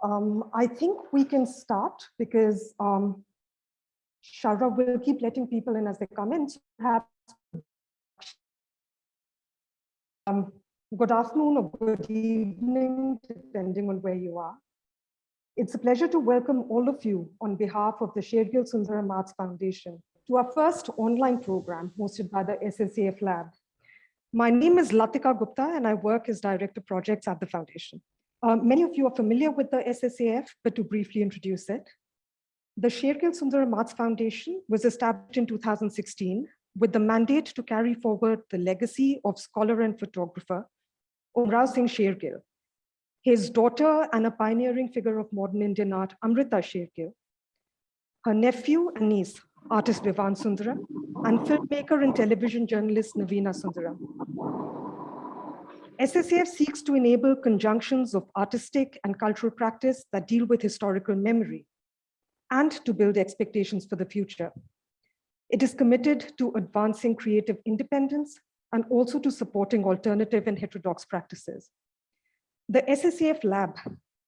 I think we can start because Shara will keep letting people in as they come in. So perhaps, good afternoon or good evening, depending on where you are. It's a pleasure to welcome all of you on behalf of the Sher-Gil Sundaram Arts Foundation to our first online program hosted by the SSAF Lab. My name is Latika Gupta and I work as Director of Projects at the Foundation. Many of you are familiar with the SSAF, but to briefly introduce it. The Sher-Gil Sundaram Arts Foundation was established in 2016 with the mandate to carry forward the legacy of scholar and photographer Umrao Singh Sher-Gil, his daughter and a pioneering figure of modern Indian art, Amrita Sher-Gil, her nephew and niece, artist Vivan Sundaram, and filmmaker and television journalist Naveena Sundaram. SSAF seeks to enable conjunctions of artistic and cultural practice that deal with historical memory and to build expectations for the future. It is committed to advancing creative independence and also to supporting alternative and heterodox practices. The SSAF Lab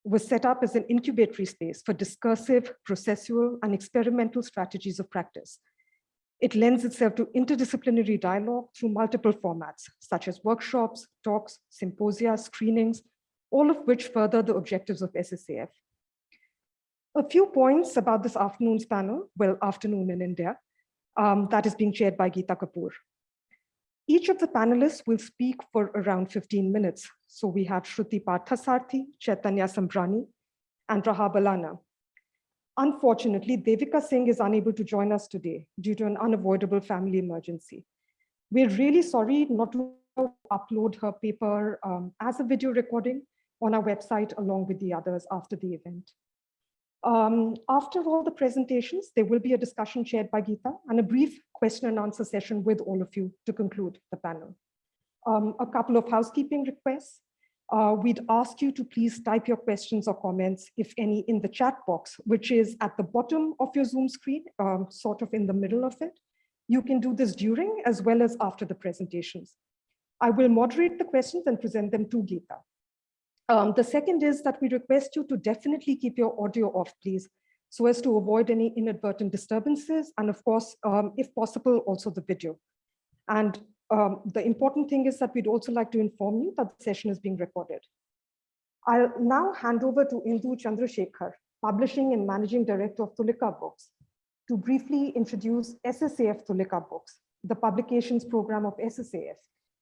was set up as an incubatory space for discursive, processual, and experimental strategies of practice. It lends itself to interdisciplinary dialogue through multiple formats, such as workshops, talks, symposia, screenings, all of which further the objectives of SSAF. A few points about this afternoon's panel, well, afternoon in India, that is being chaired by Gita Kapoor. Each of the panelists will speak for around 15 minutes. So we have Shruti Parthasarathy, Chaitanya Sambrani, and Raha Balana. Unfortunately, Devika Singh is unable to join us today due to an unavoidable family emergency. We're really sorry not to upload her paper as a video recording on our website along with the others after the event. After all the presentations, there will be a discussion chaired by Geeta and a brief question and answer session with all of you to conclude the panel. A couple of housekeeping requests. We'd ask you to please type your questions or comments, if any, in the chat box, which is at the bottom of your Zoom screen, sort of in the middle of it. You can do this during as well as after the presentations. I will moderate the questions and present them to Geeta. The second is that we request you to definitely keep your audio off, please, so as to avoid any inadvertent disturbances, and of course, if possible, also the video. And the important thing is that we'd also like to inform you that the session is being recorded. I'll now hand over to Indu Chandrasekhar, Publishing and Managing Director of Tulika Books, to briefly introduce SSAF Tulika Books, the publications program of SSAF,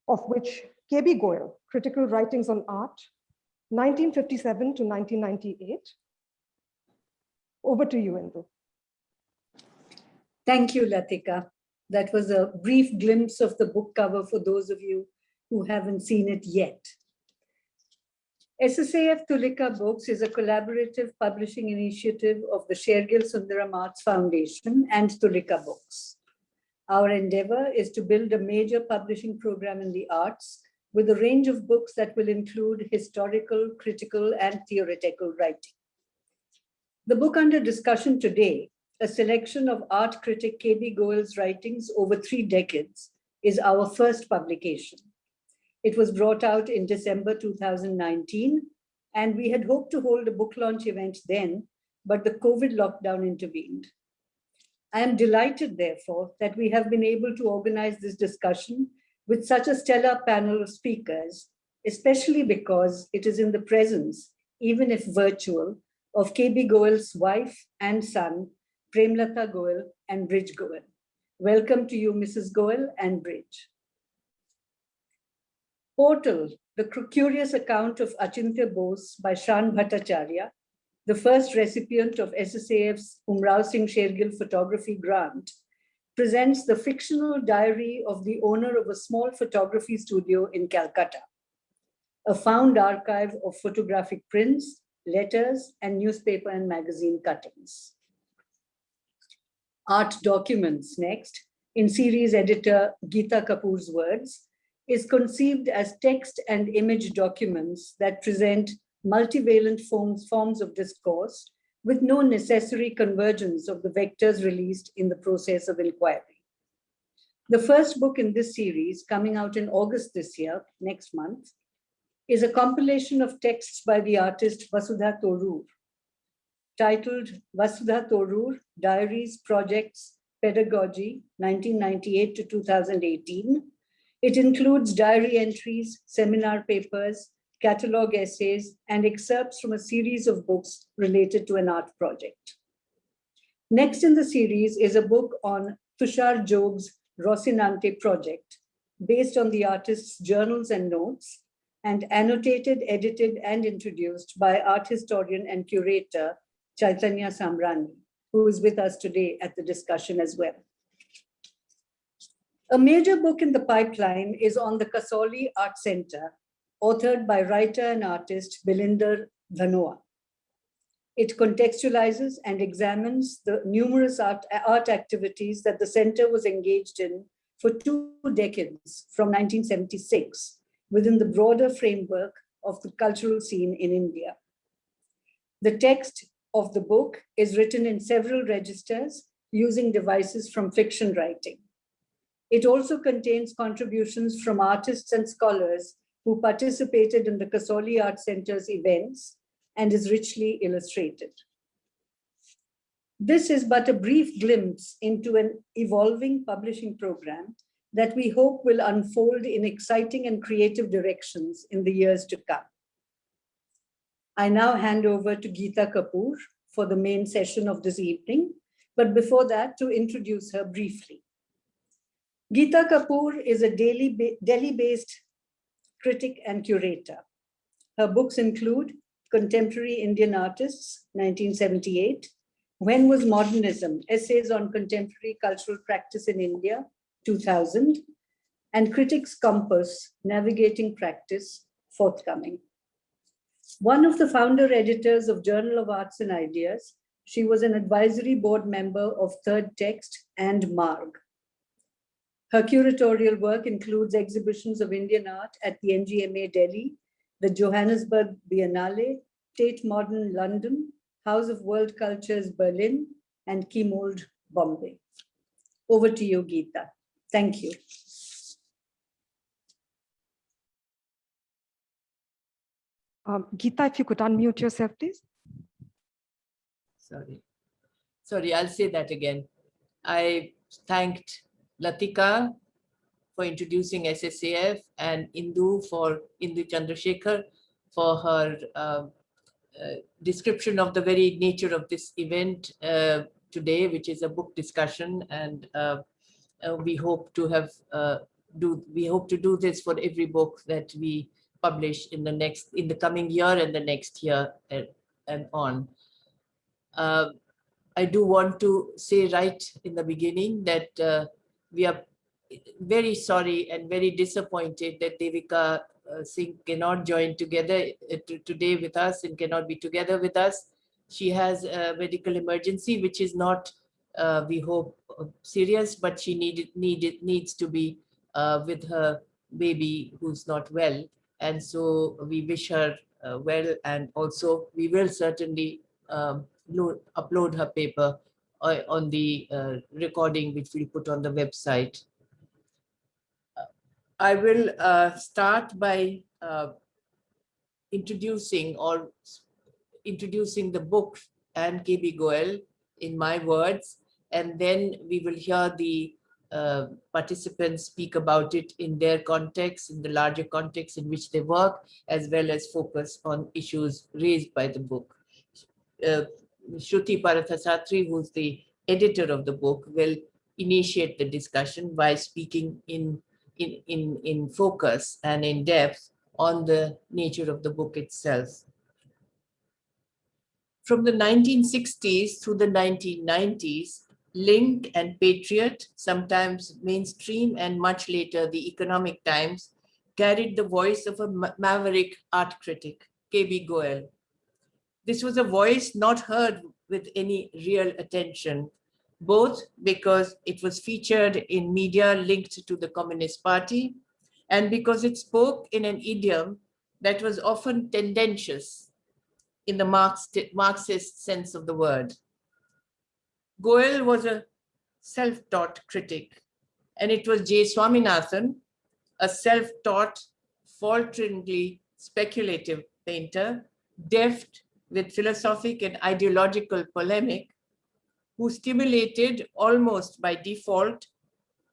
of which KB Goel, Critical Writings on Art, 1957 to 1998. Over to you, Indu. Thank you, Latika. That was a brief glimpse of the book cover for those of you who haven't seen it yet. SSAF Tulika Books is a collaborative publishing initiative of the Sher-Gil Sundaram Arts Foundation and Tulika Books. Our endeavor is to build a major publishing program in the arts with a range of books that will include historical, critical, and theoretical writing. The book under discussion today, a selection of art critic KB Goel's writings over 3 decades, is our first publication. It was brought out in December 2019, and we had hoped to hold a book launch event then, but the COVID lockdown intervened. I am delighted, therefore, that we have been able to organize this discussion with such a stellar panel of speakers, especially because it is in the presence, even if virtual, of KB Goel's wife and son, Premlata Goel and Bridge Goel. Welcome to you, Mrs. Goel and Bridge. Portal, the curious account of Achintya Bose by Shan Bhattacharya, the first recipient of SSAF's Umrao Singh Sher-Gil Photography Grant, presents the fictional diary of the owner of a small photography studio in Calcutta, a found archive of photographic prints, letters, and newspaper and magazine cuttings. Art Documents, next, in series editor Gita Kapoor's words, is conceived as text and image documents that present multivalent forms of discourse with no necessary convergence of the vectors released in the process of inquiry. The first book in this series, coming out in August this year, next month, is a compilation of texts by the artist Vasudha Torur, titled Vasudha Torur, Diaries, Projects, Pedagogy, 1998 to 2018. It includes diary entries, seminar papers, catalog essays, and excerpts from a series of books related to an art project. Next in the series is a book on Tushar Jog's Rocinante project, based on the artist's journals and notes, and annotated, edited, and introduced by art historian and curator Chaitanya Samrani, who is with us today at the discussion as well. A major book in the pipeline is on the Kasauli Art Center, authored by writer and artist Bilinder Dhanoa. It contextualizes and examines the numerous art activities that the center was engaged in for 2 decades from 1976 within the broader framework of the cultural scene in India. The text of the book is written in several registers using devices from fiction writing. It also contains contributions from artists and scholars who participated in the Kasauli Art Center's events and is richly illustrated. This is but a brief glimpse into an evolving publishing program that we hope will unfold in exciting and creative directions in the years to come. I now hand over to Gita Kapoor for the main session of this evening, but before that, to introduce her briefly. Gita Kapoor is a Delhi-based critic and curator. Her books include Contemporary Indian Artists, 1978, When Was Modernism? Essays on Contemporary Cultural Practice in India, 2000, and Critics' Compass, Navigating Practice, forthcoming. One of the founder editors of Journal of Arts and Ideas, she was an advisory board member of Third Text and Marg. Her curatorial work includes exhibitions of Indian art at the NGMA Delhi, the Johannesburg Biennale, Tate Modern London, House of World Cultures Berlin, and Keymold Bombay. Over to you, Geeta. Thank you. Geeta, if you could unmute yourself, please. Sorry, I'll say that again. I thanked Latika for introducing SSAF and Indu Chandrasekhar for her description of the very nature of this event today, which is a book discussion, and we hope to do this for every book that we publish in the coming year and the next year and on. I do want to say right in the beginning that we are very sorry and very disappointed that Devika Singh cannot join together today with us and cannot be together with us. She has a medical emergency, which is not, we hope, serious, but she needs to be with her baby who's not well. And so we wish her well, and also we will certainly upload her paper on the recording, which we'll put on the website. I will start by introducing the book and KB Goel in my words, and then we will hear the participants speak about it in their context, in the larger context in which they work, as well as focus on issues raised by the book. Shruti Parthasarathy, who's the editor of the book, will initiate the discussion by speaking in focus and in depth on the nature of the book itself. From the 1960s through the 1990s, Link and Patriot, sometimes Mainstream, and much later the Economic Times, carried the voice of a maverick art critic, KB Goel. This was a voice not heard with any real attention, both because it was featured in media linked to the Communist Party and because it spoke in an idiom that was often tendentious in the Marxist sense of the word. Goel was a self-taught critic, and it was J. Swaminathan, a self-taught, falteringly speculative painter, deft with philosophic and ideological polemic, who stimulated almost by default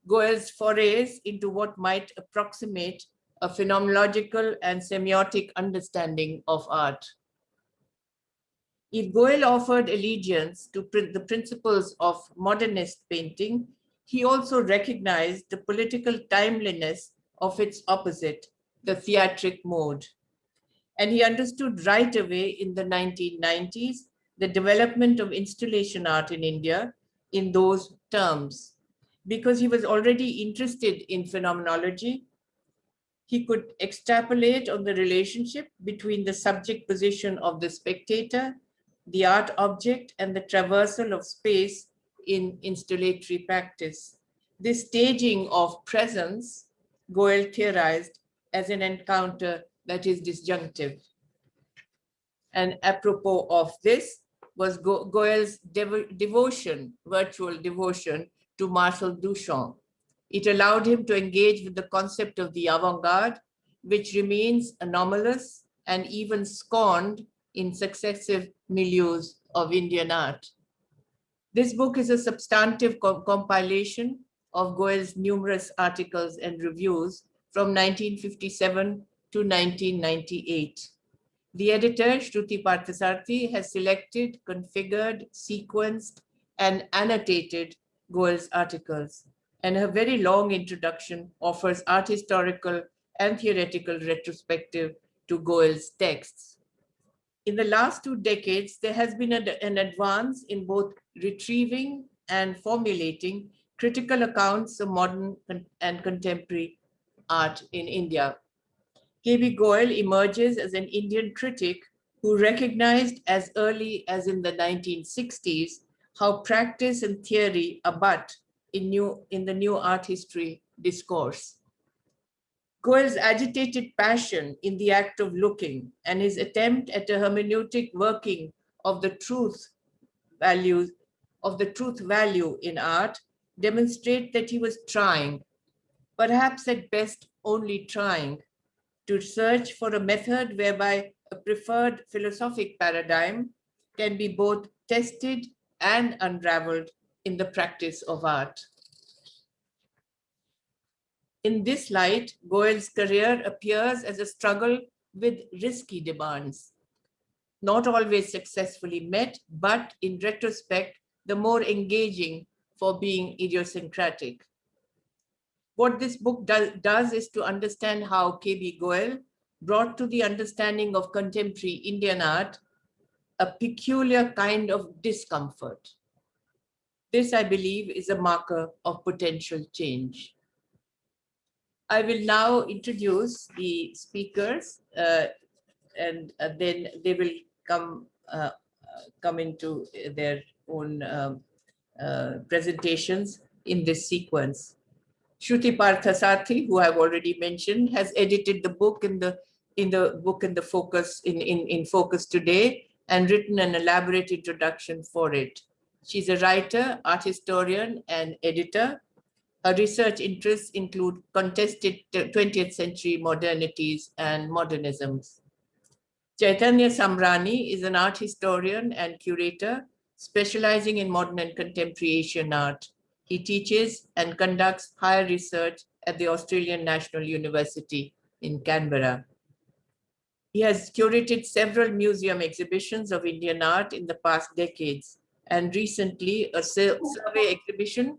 Goel's forays into what might approximate a phenomenological and semiotic understanding of art. If Goel offered allegiance to the principles of modernist painting, he also recognized the political timeliness of its opposite, the theatric mode. And he understood right away in the 1990s the development of installation art in India in those terms. Because he was already interested in phenomenology, he could extrapolate on the relationship between the subject position of the spectator, the art object, and the traversal of space in installatory practice. This staging of presence, Goel theorized as an encounter that is disjunctive. And apropos of this was Goel's devotion, virtual devotion to Marcel Duchamp. It allowed him to engage with the concept of the avant-garde, which remains anomalous and even scorned in successive milieus of Indian art. This book is a substantive compilation of Goel's numerous articles and reviews from 1957 to 1998. The editor, Shruti Parthasarathy, has selected, configured, sequenced, and annotated Goel's articles, and her very long introduction offers art historical and theoretical retrospective to Goel's texts. In the last 2 decades, there has been an advance in both retrieving and formulating critical accounts of modern and contemporary art in India. K.B. Goel emerges as an Indian critic who recognized as early as in the 1960s how practice and theory abut in the new art history discourse. Goel's agitated passion in the act of looking and his attempt at a hermeneutic working of the truth value in art demonstrate that he was trying, perhaps at best only trying, to search for a method whereby a preferred philosophic paradigm can be both tested and unraveled in the practice of art. In this light, Goel's career appears as a struggle with risky demands, not always successfully met, but in retrospect, the more engaging for being idiosyncratic. What this book does is to understand how K.B. Goel brought to the understanding of contemporary Indian art a peculiar kind of discomfort. This, I believe, is a marker of potential change. I will now introduce the speakers and then they will come into their own presentations in this sequence. Shruti Parthasarathy, who I've already mentioned, has edited the book in the focus today and written an elaborate introduction for it. She's a writer, art historian, and editor. Her research interests include contested 20th century modernities and modernisms. Chaitanya Samrani is an art historian and curator specializing in modern and contemporary Asian art. He teaches and conducts higher research at the Australian National University in Canberra. He has curated several museum exhibitions of Indian art in the past decades, and recently a survey exhibition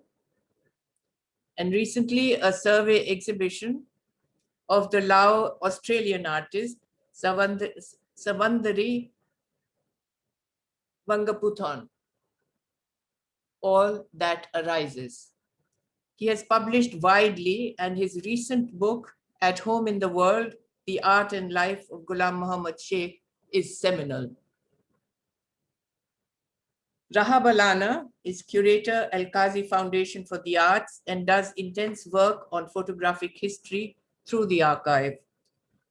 of the Lao Australian artist Savandari Vangaputhon, All That Arises. He has published widely, and his recent book, At Home in the World, The Art and Life of Ghulam Muhammad Sheikh, is seminal. Rahab Alana is curator Al-Qazi Foundation for the Arts and does intense work on photographic history through the archive.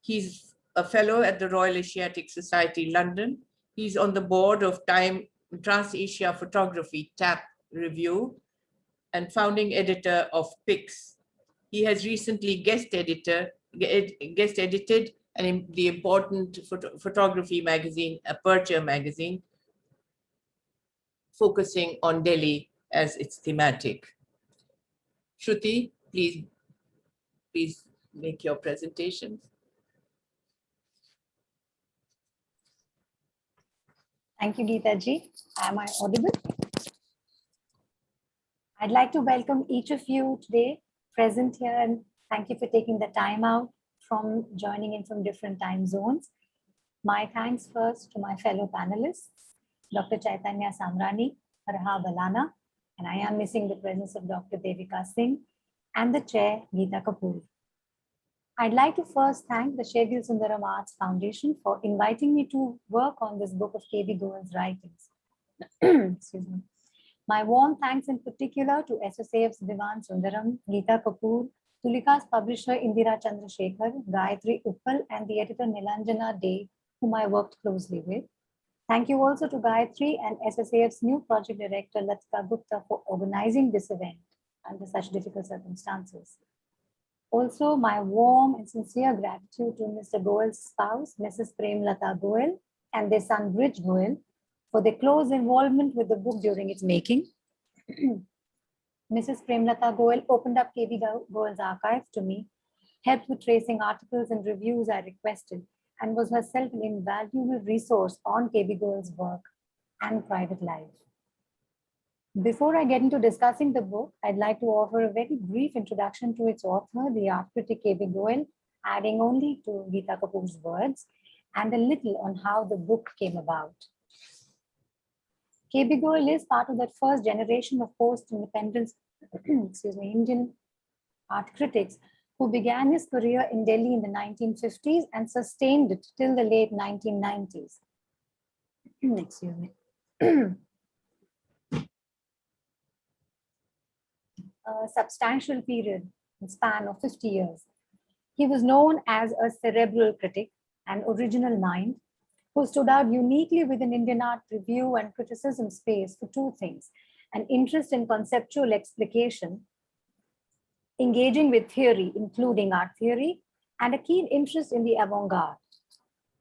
He's a fellow at the Royal Asiatic Society, London. He's on the board of Time Trans-Asia Photography TAP Review and founding editor of PIX. He has recently guest edited and the important photography magazine, Aperture magazine, focusing on Delhi as its thematic. Shruti, please make your presentation. Thank you, Geeta ji. Am I audible? I'd like to welcome each of you today present here, and thank you for taking the time out from joining in from different time zones. My thanks first to my fellow panelists, Dr. Chaitanya Samrani, Harha Balana, and I am missing the presence of Dr. Devika Singh, and the chair, Gita Kapoor. I'd like to first thank the Sher-Gil Sundaram Arts Foundation for inviting me to work on this book of K.B. Goel's writings. Excuse me. My warm thanks in particular to SSAF's Divan Sundaram, Gita Kapoor, Tulika's publisher Indira Chandrasekhar, Gayatri Uppal, and the editor Nilanjana Dey, whom I worked closely with. Thank you also to Gayatri and SSAF's new project director Latika Gupta for organizing this event under such difficult circumstances. Also, my warm and sincere gratitude to Mr. Goel's spouse, Mrs. Premlata Goel, and their son, Bridge Goel, for their close involvement with the book during its making. Mrs. Premlata Goel opened up K.B. Goel's archive to me, helped with tracing articles and reviews I requested, and was herself an invaluable resource on K.B. Goel's work and private life. Before I get into discussing the book, I'd like to offer a very brief introduction to its author, the art critic K.B. Goel, adding only to Gita Kapoor's words, and a little on how the book came about. K.B. Goel is part of that first generation of post-independence Indian art critics who began his career in Delhi in the 1950s and sustained it till the late 1990s. Excuse me. A substantial period, a span of 50 years. He was known as a cerebral critic, an original mind, who stood out uniquely within Indian art review and criticism space for two things: an interest in conceptual explication, engaging with theory, including art theory, and a keen interest in the avant-garde,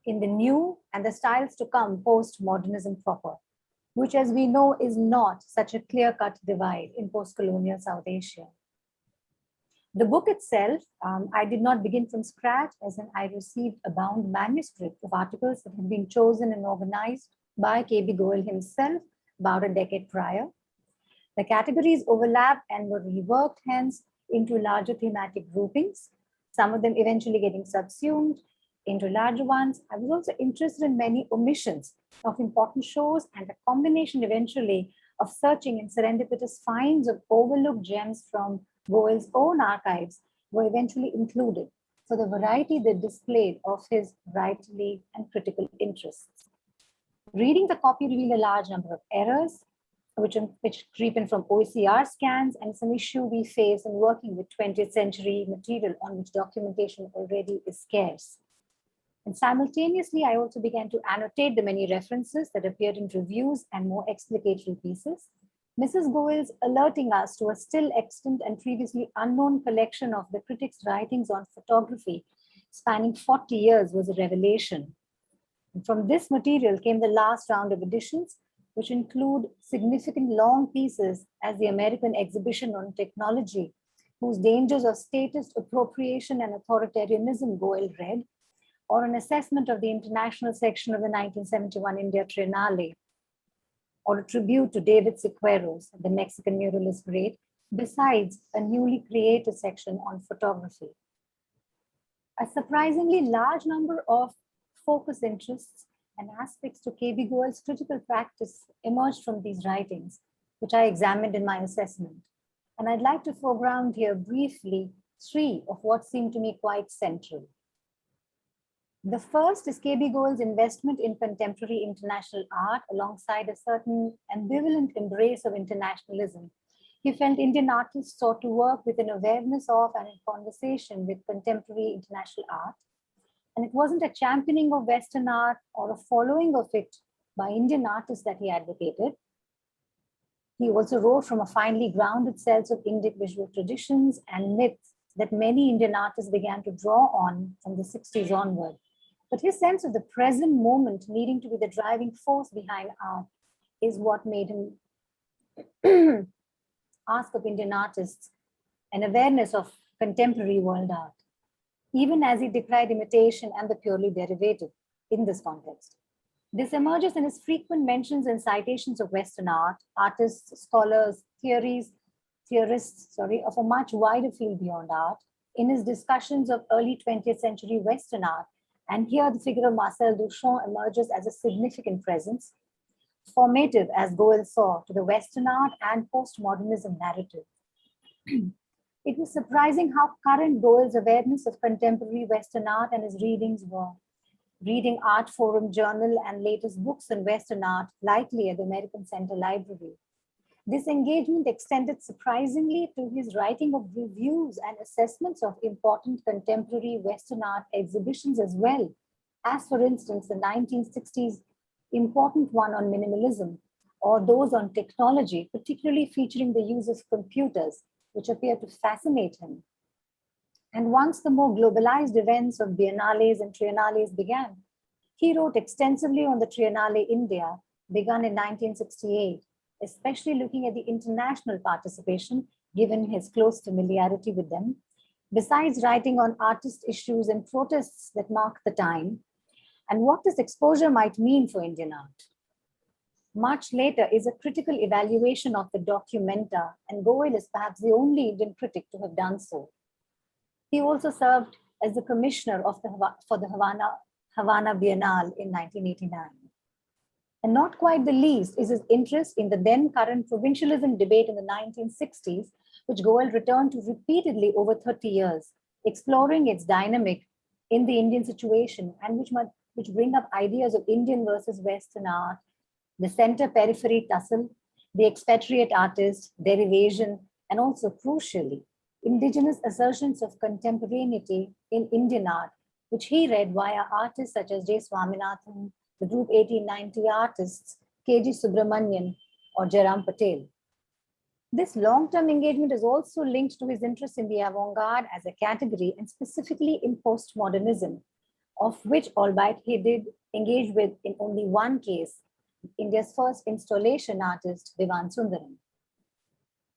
in the new and the styles to come post-modernism proper, which, as we know, is not such a clear-cut divide in post-colonial South Asia. The book itself, I did not begin from scratch, as in I received a bound manuscript of articles that had been chosen and organized by K.B. Goel himself about a decade prior. The categories overlapped and were reworked hence into larger thematic groupings, some of them eventually getting subsumed into larger ones. I was also interested in many omissions of important shows, and a combination eventually of searching and serendipitous finds of overlooked gems from Goel's own archives were eventually included for the variety they displayed of his writerly and critical interests. Reading the copy revealed a large number of errors, which creep in from OECR scans, and some issue we face in working with 20th century material on which documentation already is scarce. And simultaneously, I also began to annotate the many references that appeared in reviews and more explicatory pieces. Mrs. Goel's alerting us to a still extant and previously unknown collection of the critics' writings on photography spanning 40 years was a revelation. And from this material came the last round of editions, which include significant long pieces as the American exhibition on technology, whose dangers of statist appropriation and authoritarianism Goel read, or an assessment of the international section of the 1971 India Triennale, or a tribute to David Siqueiros, the Mexican muralist great, besides a newly created section on photography. A surprisingly large number of focus interests and aspects to K.B. Goel's critical practice emerged from these writings, which I examined in my assessment. And I'd like to foreground here briefly three of what seemed to me quite central. The first is K.B. Goel's investment in contemporary international art alongside a certain ambivalent embrace of internationalism. He felt Indian artists sought to work with an awareness of and in conversation with contemporary international art. And it wasn't a championing of Western art or a following of it by Indian artists that he advocated. He also wrote from a finely grounded sense of Indic visual traditions and myths that many Indian artists began to draw on from the 60s onward. But his sense of the present moment needing to be the driving force behind art is what made him ask of Indian artists an awareness of contemporary world art, even as he decried imitation and the purely derivative in this context. This emerges in his frequent mentions and citations of Western art, artists, scholars, theorists of a much wider field beyond art, in his discussions of early 20th century Western art. And here the figure of Marcel Duchamp emerges as a significant presence, formative, as Goel saw, to the Western art and postmodernism narrative. It was surprising how current Goel's awareness of contemporary Western art and his readings were. Reading Art Forum Journal and latest books on Western art, likely at the American Center Library. This engagement extended surprisingly to his writing of reviews and assessments of important contemporary Western art exhibitions as well, as for instance, the 1960s important one on minimalism, or those on technology, particularly featuring the use of computers, which appear to fascinate him. And once the more globalized events of biennales and triennales began, he wrote extensively on the Triennale India, begun in 1968, especially looking at the international participation, given his close familiarity with them, besides writing on artist issues and protests that marked the time, and what this exposure might mean for Indian art. Much later is a critical evaluation of the documenta, and Goel is perhaps the only Indian critic to have done so. He also served as the commissioner for the Havana Biennale in 1989. And not quite the least is his interest in the then current provincialism debate in the 1960s, which Goel returned to repeatedly over 30 years, exploring its dynamic in the Indian situation, and which bring up ideas of Indian versus Western art, the center-periphery tussle, the expatriate artist, their evasion, and also crucially, indigenous assertions of contemporaneity in Indian art, which he read via artists such as J. Swaminathan, the group 1890 artists, K.G. Subramanian, or Jairam Patel. This long-term engagement is also linked to his interest in the avant-garde as a category, and specifically in postmodernism, of which, albeit he did engage with in only one case, India's first installation artist, Divan Sundaram.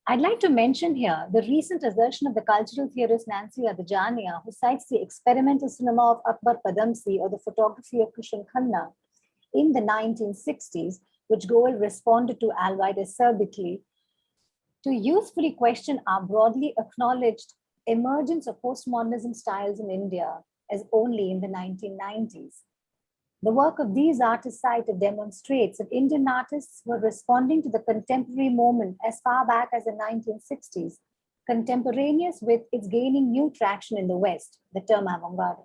I'd like to mention here the recent assertion of the cultural theorist Nancy Adajania, who cites the experimental cinema of Akbar Padamsi or the photography of Krishan Khanna in the 1960s, which Goel responded to albeit acerbically, to usefully question our broadly acknowledged emergence of postmodernism styles in India as only in the 1990s. The work of these artists cited demonstrates that Indian artists were responding to the contemporary moment as far back as the 1960s, contemporaneous with its gaining new traction in the West, the term avant-garde.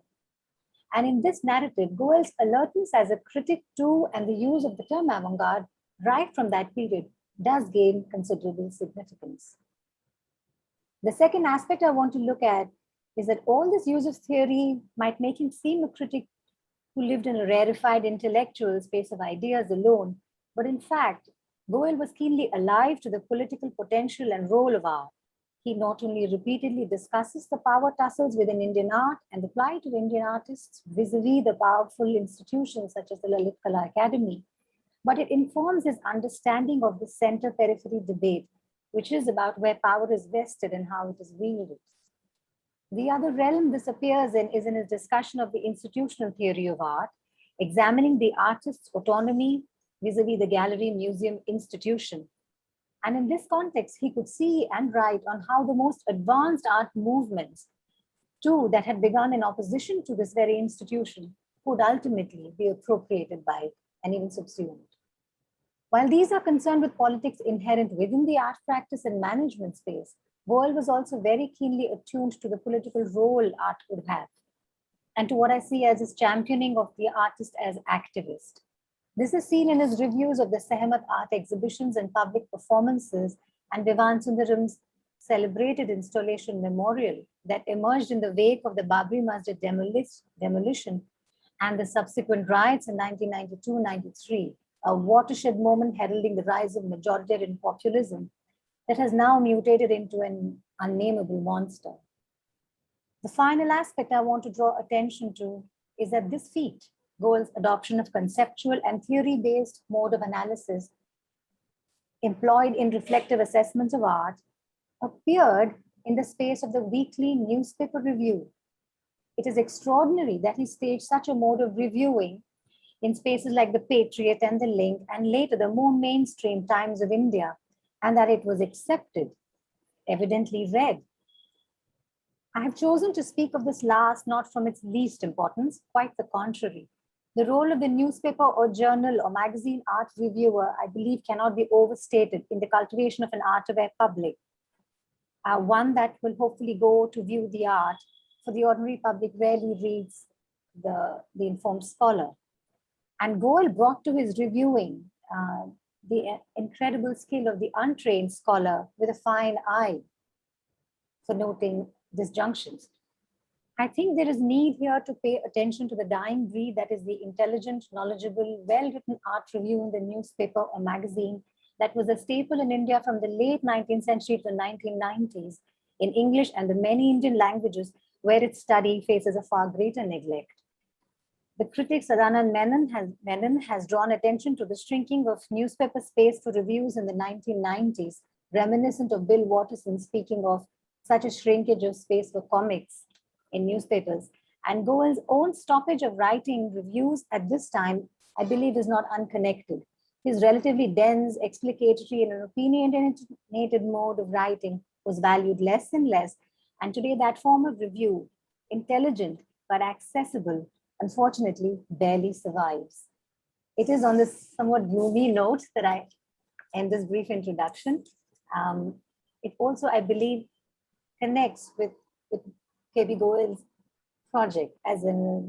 And in this narrative, Goel's alertness as a critic to and the use of the term avant-garde right from that period does gain considerable significance. The second aspect I want to look at is that all this use of theory might make him seem a critic who lived in a rarefied intellectual space of ideas alone, but in fact, Goel was keenly alive to the political potential and role of art. He not only repeatedly discusses the power tussles within Indian art and the plight of Indian artists vis-a-vis the powerful institutions such as the Lalit Kala Academy, but it informs his understanding of the center-periphery debate, which is about where power is vested and how it is wielded. The other realm this appears in is in his discussion of the institutional theory of art, examining the artist's autonomy vis-a-vis the gallery museum institution. And in this context, he could see and write on how the most advanced art movements, too, that had begun in opposition to this very institution, could ultimately be appropriated by it and even subsumed. While these are concerned with politics inherent within the art practice and management space, Goel was also very keenly attuned to the political role art could have, and to what I see as his championing of the artist as activist. This is seen in his reviews of the Sehmat art exhibitions and public performances and Divan Sundaram's celebrated installation memorial that emerged in the wake of the Babri Masjid demolition and the subsequent riots in 1992-93, a watershed moment heralding the rise of majoritarian populism that has now mutated into an unnameable monster. The final aspect I want to draw attention to is that this feat, Goel's adoption of conceptual and theory-based mode of analysis employed in reflective assessments of art, appeared in the space of the weekly newspaper review. It is extraordinary that he staged such a mode of reviewing in spaces like the Patriot and the Link, and later the more mainstream Times of India, and that it was accepted, evidently read. I have chosen to speak of this last not from its least importance, quite the contrary. The role of the newspaper or journal or magazine art reviewer, I believe, cannot be overstated in the cultivation of an art-aware public. One that will hopefully go to view the art, for the ordinary public rarely reads the informed scholar. And Goel brought to his reviewing the incredible skill of the untrained scholar with a fine eye for noting disjunctions. I think there is need here to pay attention to the dying breed that is the intelligent, knowledgeable, well-written art review in the newspaper or magazine that was a staple in India from the late 19th century to the 1990s in English and the many Indian languages where its study faces a far greater neglect. The critic Sadanand Menon has drawn attention to the shrinking of newspaper space for reviews in the 1990s, reminiscent of Bill Watterson speaking of such a shrinkage of space for comics in newspapers. And Goel's own stoppage of writing reviews at this time, I believe, is not unconnected. His relatively dense, explicatory, and an opinionated mode of writing was valued less and less. And today that form of review, intelligent but accessible, unfortunately barely survives. It is on this somewhat gloomy note that I end this brief introduction. It also, I believe, connects with K.B. Goel's project as a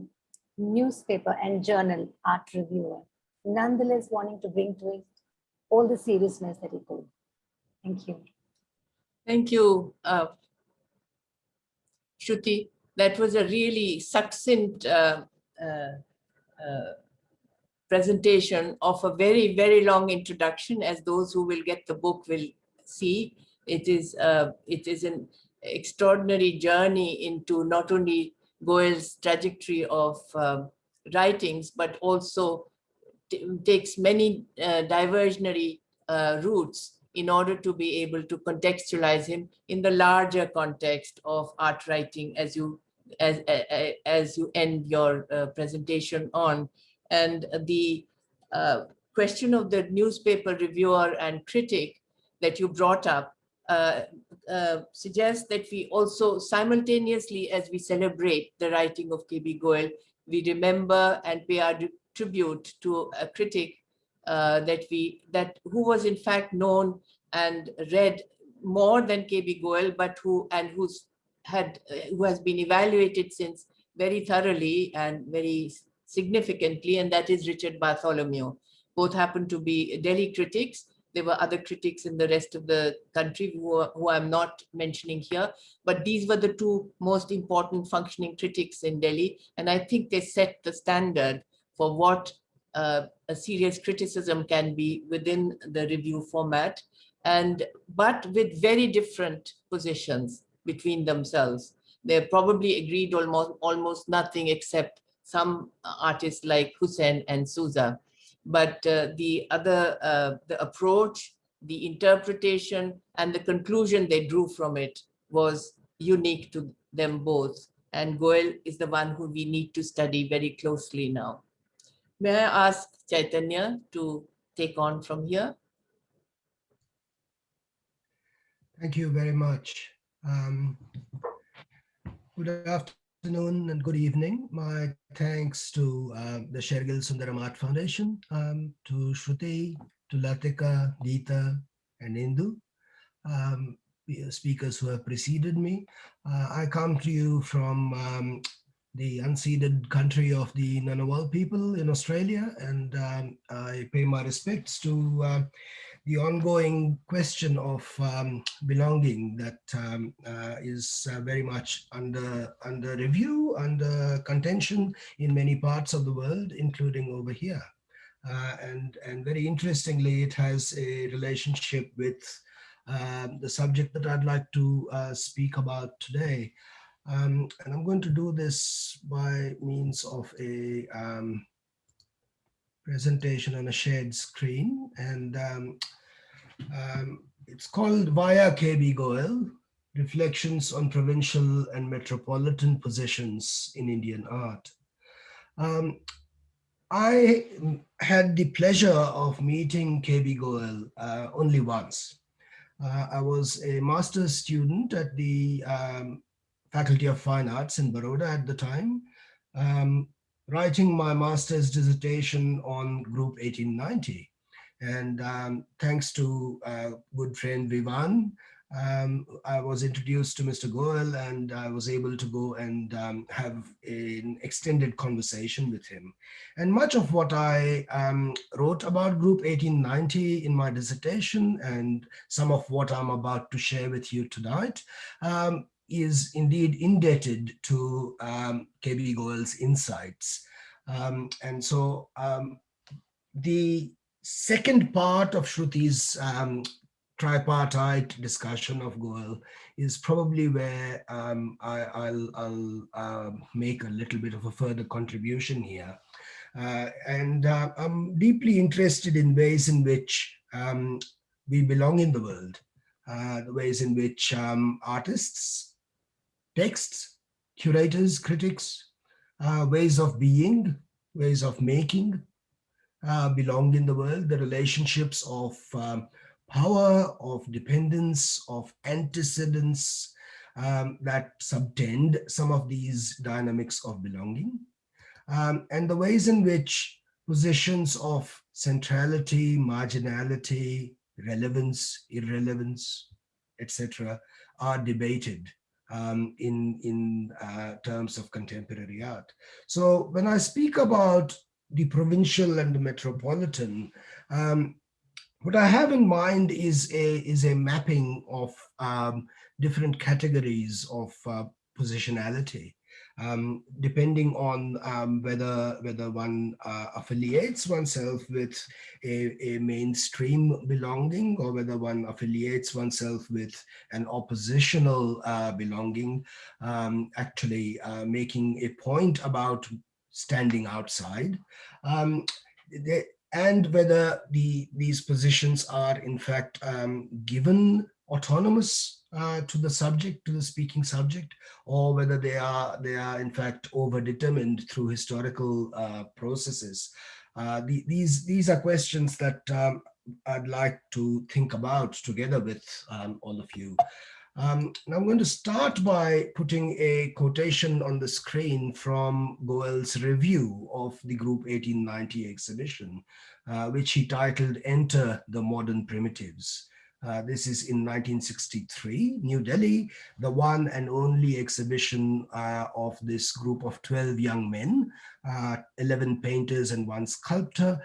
newspaper and journal art reviewer, nonetheless wanting to bring to it all the seriousness that he could. Thank you. Thank you, Shruti. That was a really succinct presentation of a very, very long introduction, as those who will get the book will see. It is an extraordinary journey into not only Goel's trajectory of writings, but also takes many diversionary routes in order to be able to contextualize him in the larger context of art writing, as you end your presentation on. And the question of the newspaper reviewer and critic that you brought up suggests that we also simultaneously, as we celebrate the writing of K.B. Goel, we remember and pay our tribute to a critic who was in fact known and read more than K.B. Goel, but who has been evaluated since very thoroughly and very significantly, and that is Richard Bartholomew. Both happen to be Delhi critics. There were other critics in the rest of the country who I'm not mentioning here, but these were the two most important functioning critics in Delhi, and I think they set the standard for what a serious criticism can be within the review format, but with very different positions between themselves. They probably agreed almost nothing except some artists like Hussain and Souza. But the approach, the interpretation, and the conclusion they drew from it was unique to them both. And Goel is the one who we need to study very closely now. May I ask Chaitanya to take on from here? Thank you very much. Good afternoon and good evening. My thanks to the Sher-Gil Sundaram Art Foundation, to Shruti, to Latika, Geeta, and Indu, speakers who have preceded me. I come to you from the unceded country of the Ngunnawal people in Australia, and I pay my respects to the ongoing question of belonging that is very much under review, under contention in many parts of the world, including over here. And very interestingly, it has a relationship with the subject that I'd like to speak about today. And I'm going to do this by means of a presentation on a shared screen. And it's called Via KB Goel, Reflections on Provincial and Metropolitan Positions in Indian Art. I had the pleasure of meeting KB Goel only once. I was a master's student at the Faculty of Fine Arts in Baroda at the time, writing my master's dissertation on Group 1890. And thanks to good friend Vivan, I was introduced to Mr. Goel, and I was able to go and have an extended conversation with him. And much of what I wrote about Group 1890 in my dissertation, and some of what I'm about to share with you tonight, is indeed indebted to KB Goel's insights. And so the second part of Shruti's tripartite discussion of Goel is probably where I'll make a little bit of a further contribution here. I'm deeply interested in ways in which we belong in the world, the ways in which artists, texts, curators, critics, ways of being, ways of making, belong in the world, the relationships of power, of dependence, of antecedents that subtend some of these dynamics of belonging, and the ways in which positions of centrality, marginality, relevance, irrelevance, etc., are debated in terms of contemporary art. So when I speak about the provincial and the metropolitan, what I have in mind is a mapping of different categories of positionality, depending on whether one affiliates oneself with a mainstream belonging, or whether one affiliates oneself with an oppositional belonging, actually making a point about standing outside. And whether these positions are in fact given autonomous to the subject, to the speaking subject, or whether they are in fact overdetermined through historical processes. These are questions that I'd like to think about together with all of you. And I'm going to start by putting a quotation on the screen from Goel's review of the Group 1890 exhibition, which he titled Enter the Modern Primitives. This is in 1963, New Delhi, the one and only exhibition of this group of 12 young men, 11 painters and one sculptor,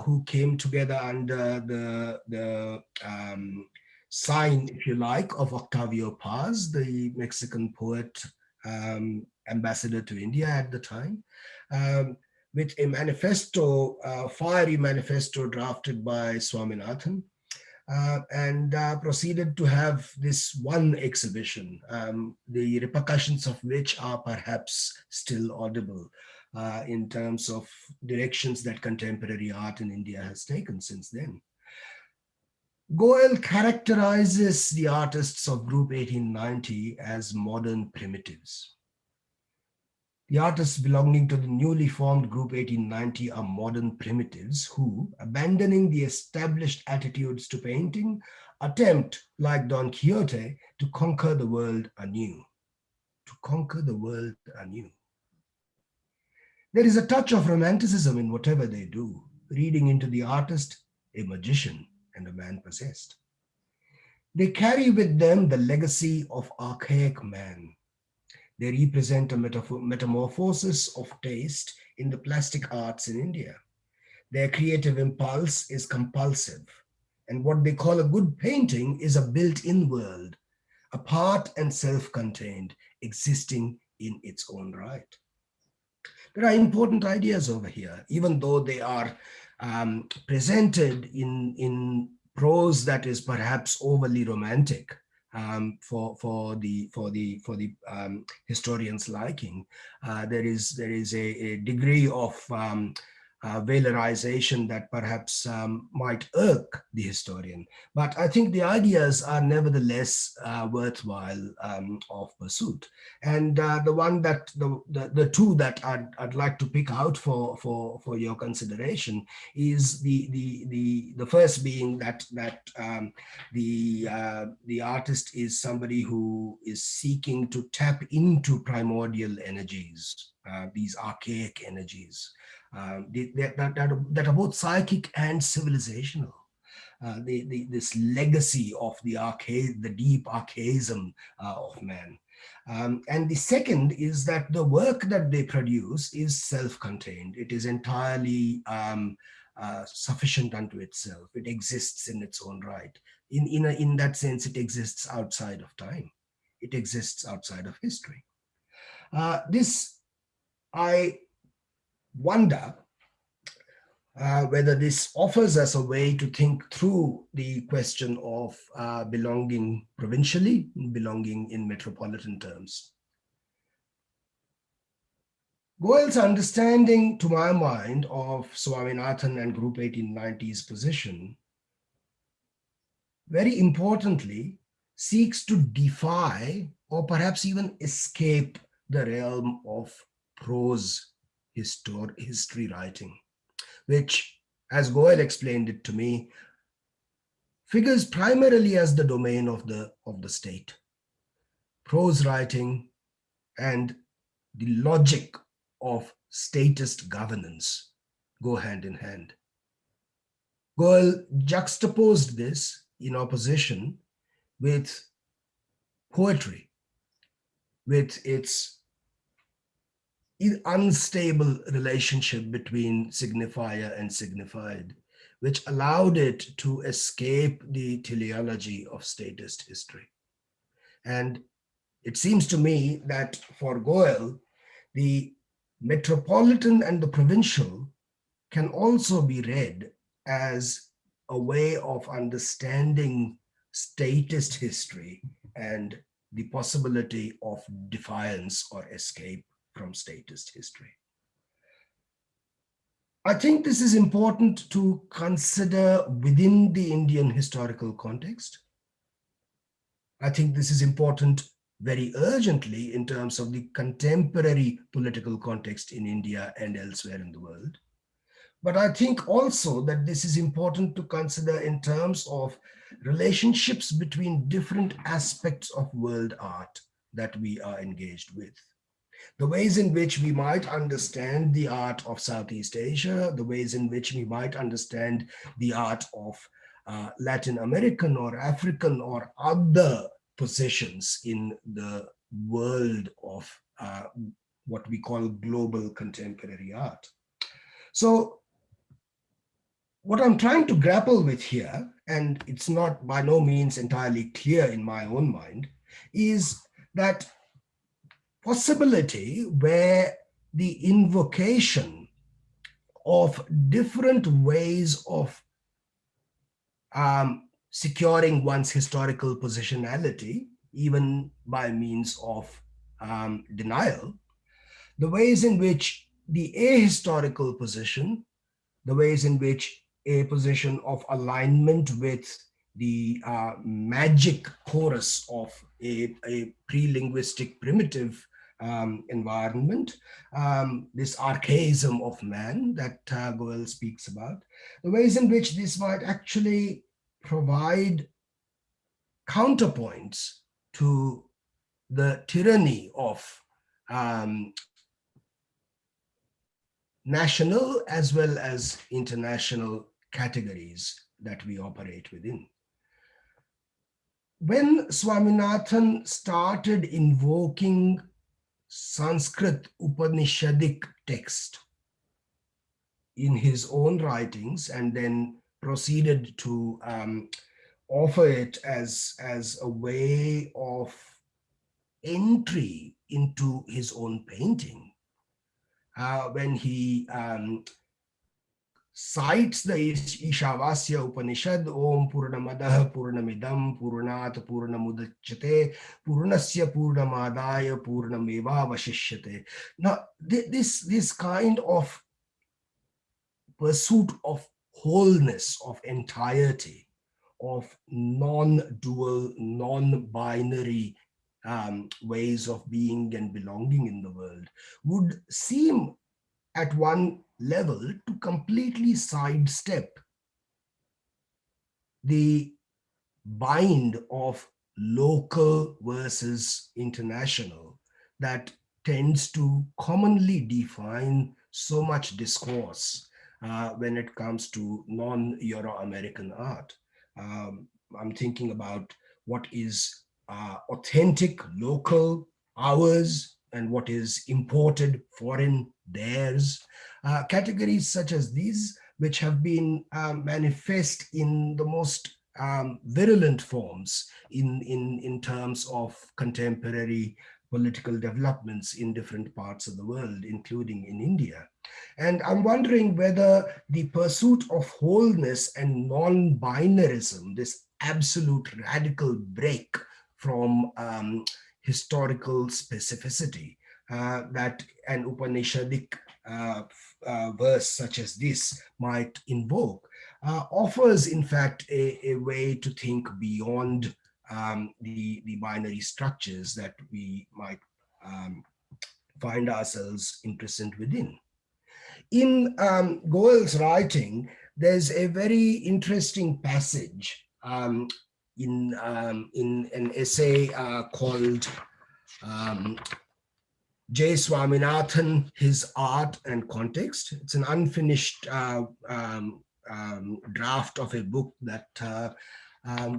who came together under the sign, if you like, of Octavio Paz, the Mexican poet, ambassador to India at the time, with a manifesto, fiery manifesto drafted by Swaminathan, and proceeded to have this one exhibition, the repercussions of which are perhaps still audible in terms of directions that contemporary art in India has taken since then. Goel characterizes the artists of Group 1890 as modern primitives. The artists belonging to the newly formed Group 1890 are modern primitives who, abandoning the established attitudes to painting, attempt, like Don Quixote, to conquer the world anew. To conquer the world anew. There is a touch of romanticism in whatever they do, reading into the artist a magician and a man possessed. They carry with them the legacy of archaic man. They represent a metamorphosis of taste in the plastic arts in India. Their creative impulse is compulsive, and what they call a good painting is a built-in world, apart and self-contained, existing in its own right. There are important ideas over here, even though they are presented in prose that is perhaps overly romantic. for the historian's liking. There is a degree of valorization that perhaps might irk the historian, but I think the ideas are nevertheless worthwhile of pursuit. And the two that I'd like to pick out for your consideration is the first being that the artist is somebody who is seeking to tap into primordial energies, these archaic energies that are both psychic and civilizational. This legacy of the deep archaism of man. And the second is that the work that they produce is self-contained. It is entirely sufficient unto itself. It exists in its own right. In that sense, it exists outside of time. It exists outside of history. I wonder whether this offers us a way to think through the question of belonging provincially, belonging in metropolitan terms. Goel's understanding, to my mind, of Swaminathan and Group 1890's position, very importantly, seeks to defy or perhaps even escape the realm of prose history writing, which, as Goel explained it to me, figures primarily as the domain of the state. Prose writing and the logic of statist governance go hand in hand. Goel juxtaposed this in opposition with poetry, with its unstable relationship between signifier and signified, which allowed it to escape the teleology of statist history. And it seems to me that for Goel, the metropolitan and the provincial can also be read as a way of understanding statist history and the possibility of defiance or escape from statist history. I think this is important to consider within the Indian historical context. I think this is important very urgently in terms of the contemporary political context in India and elsewhere in the world. But I think also that this is important to consider in terms of relationships between different aspects of world art that we are engaged with. The ways in which we might understand the art of Southeast Asia, the ways in which we might understand the art of Latin American or African or other positions in the world of what we call global contemporary art. So what I'm trying to grapple with here, and it's not by no means entirely clear in my own mind, is that possibility where the invocation of different ways of securing one's historical positionality, even by means of denial, the ways in which the ahistorical position, the ways in which a position of alignment with the magic chorus of a pre-linguistic primitive environment, this archaism of man that Goel speaks about, the ways in which this might actually provide counterpoints to the tyranny of national as well as international categories that we operate within. When Swaminathan started invoking Sanskrit Upanishadic text in his own writings and then proceeded to offer it as a way of entry into his own painting, when he cites the Ishavasya Upanishad, Om Purnamadaha Purnamidam Purnat Purnamudachyate Purnasya Purnamadaya Purnameva Vashishyate. Now, this kind of pursuit of wholeness, of entirety, of non-dual, non-binary ways of being and belonging in the world would seem at one level to completely sidestep the bind of local versus international that tends to commonly define so much discourse when it comes to non-Euro-American art. I'm thinking about what is authentic, local, ours, and what is imported, foreign, theirs. Categories such as these, which have been manifest in the most virulent forms in terms of contemporary political developments in different parts of the world, including in India. And I'm wondering whether the pursuit of wholeness and non-binarism, this absolute radical break from historical specificity that an Upanishadic verse such as this might invoke, offers in fact a way to think beyond the binary structures that we might find ourselves imprisoned within. In Goel's writing, there's a very interesting passage in an essay called J. Swaminathan, His Art and Context. It's an unfinished draft of a book that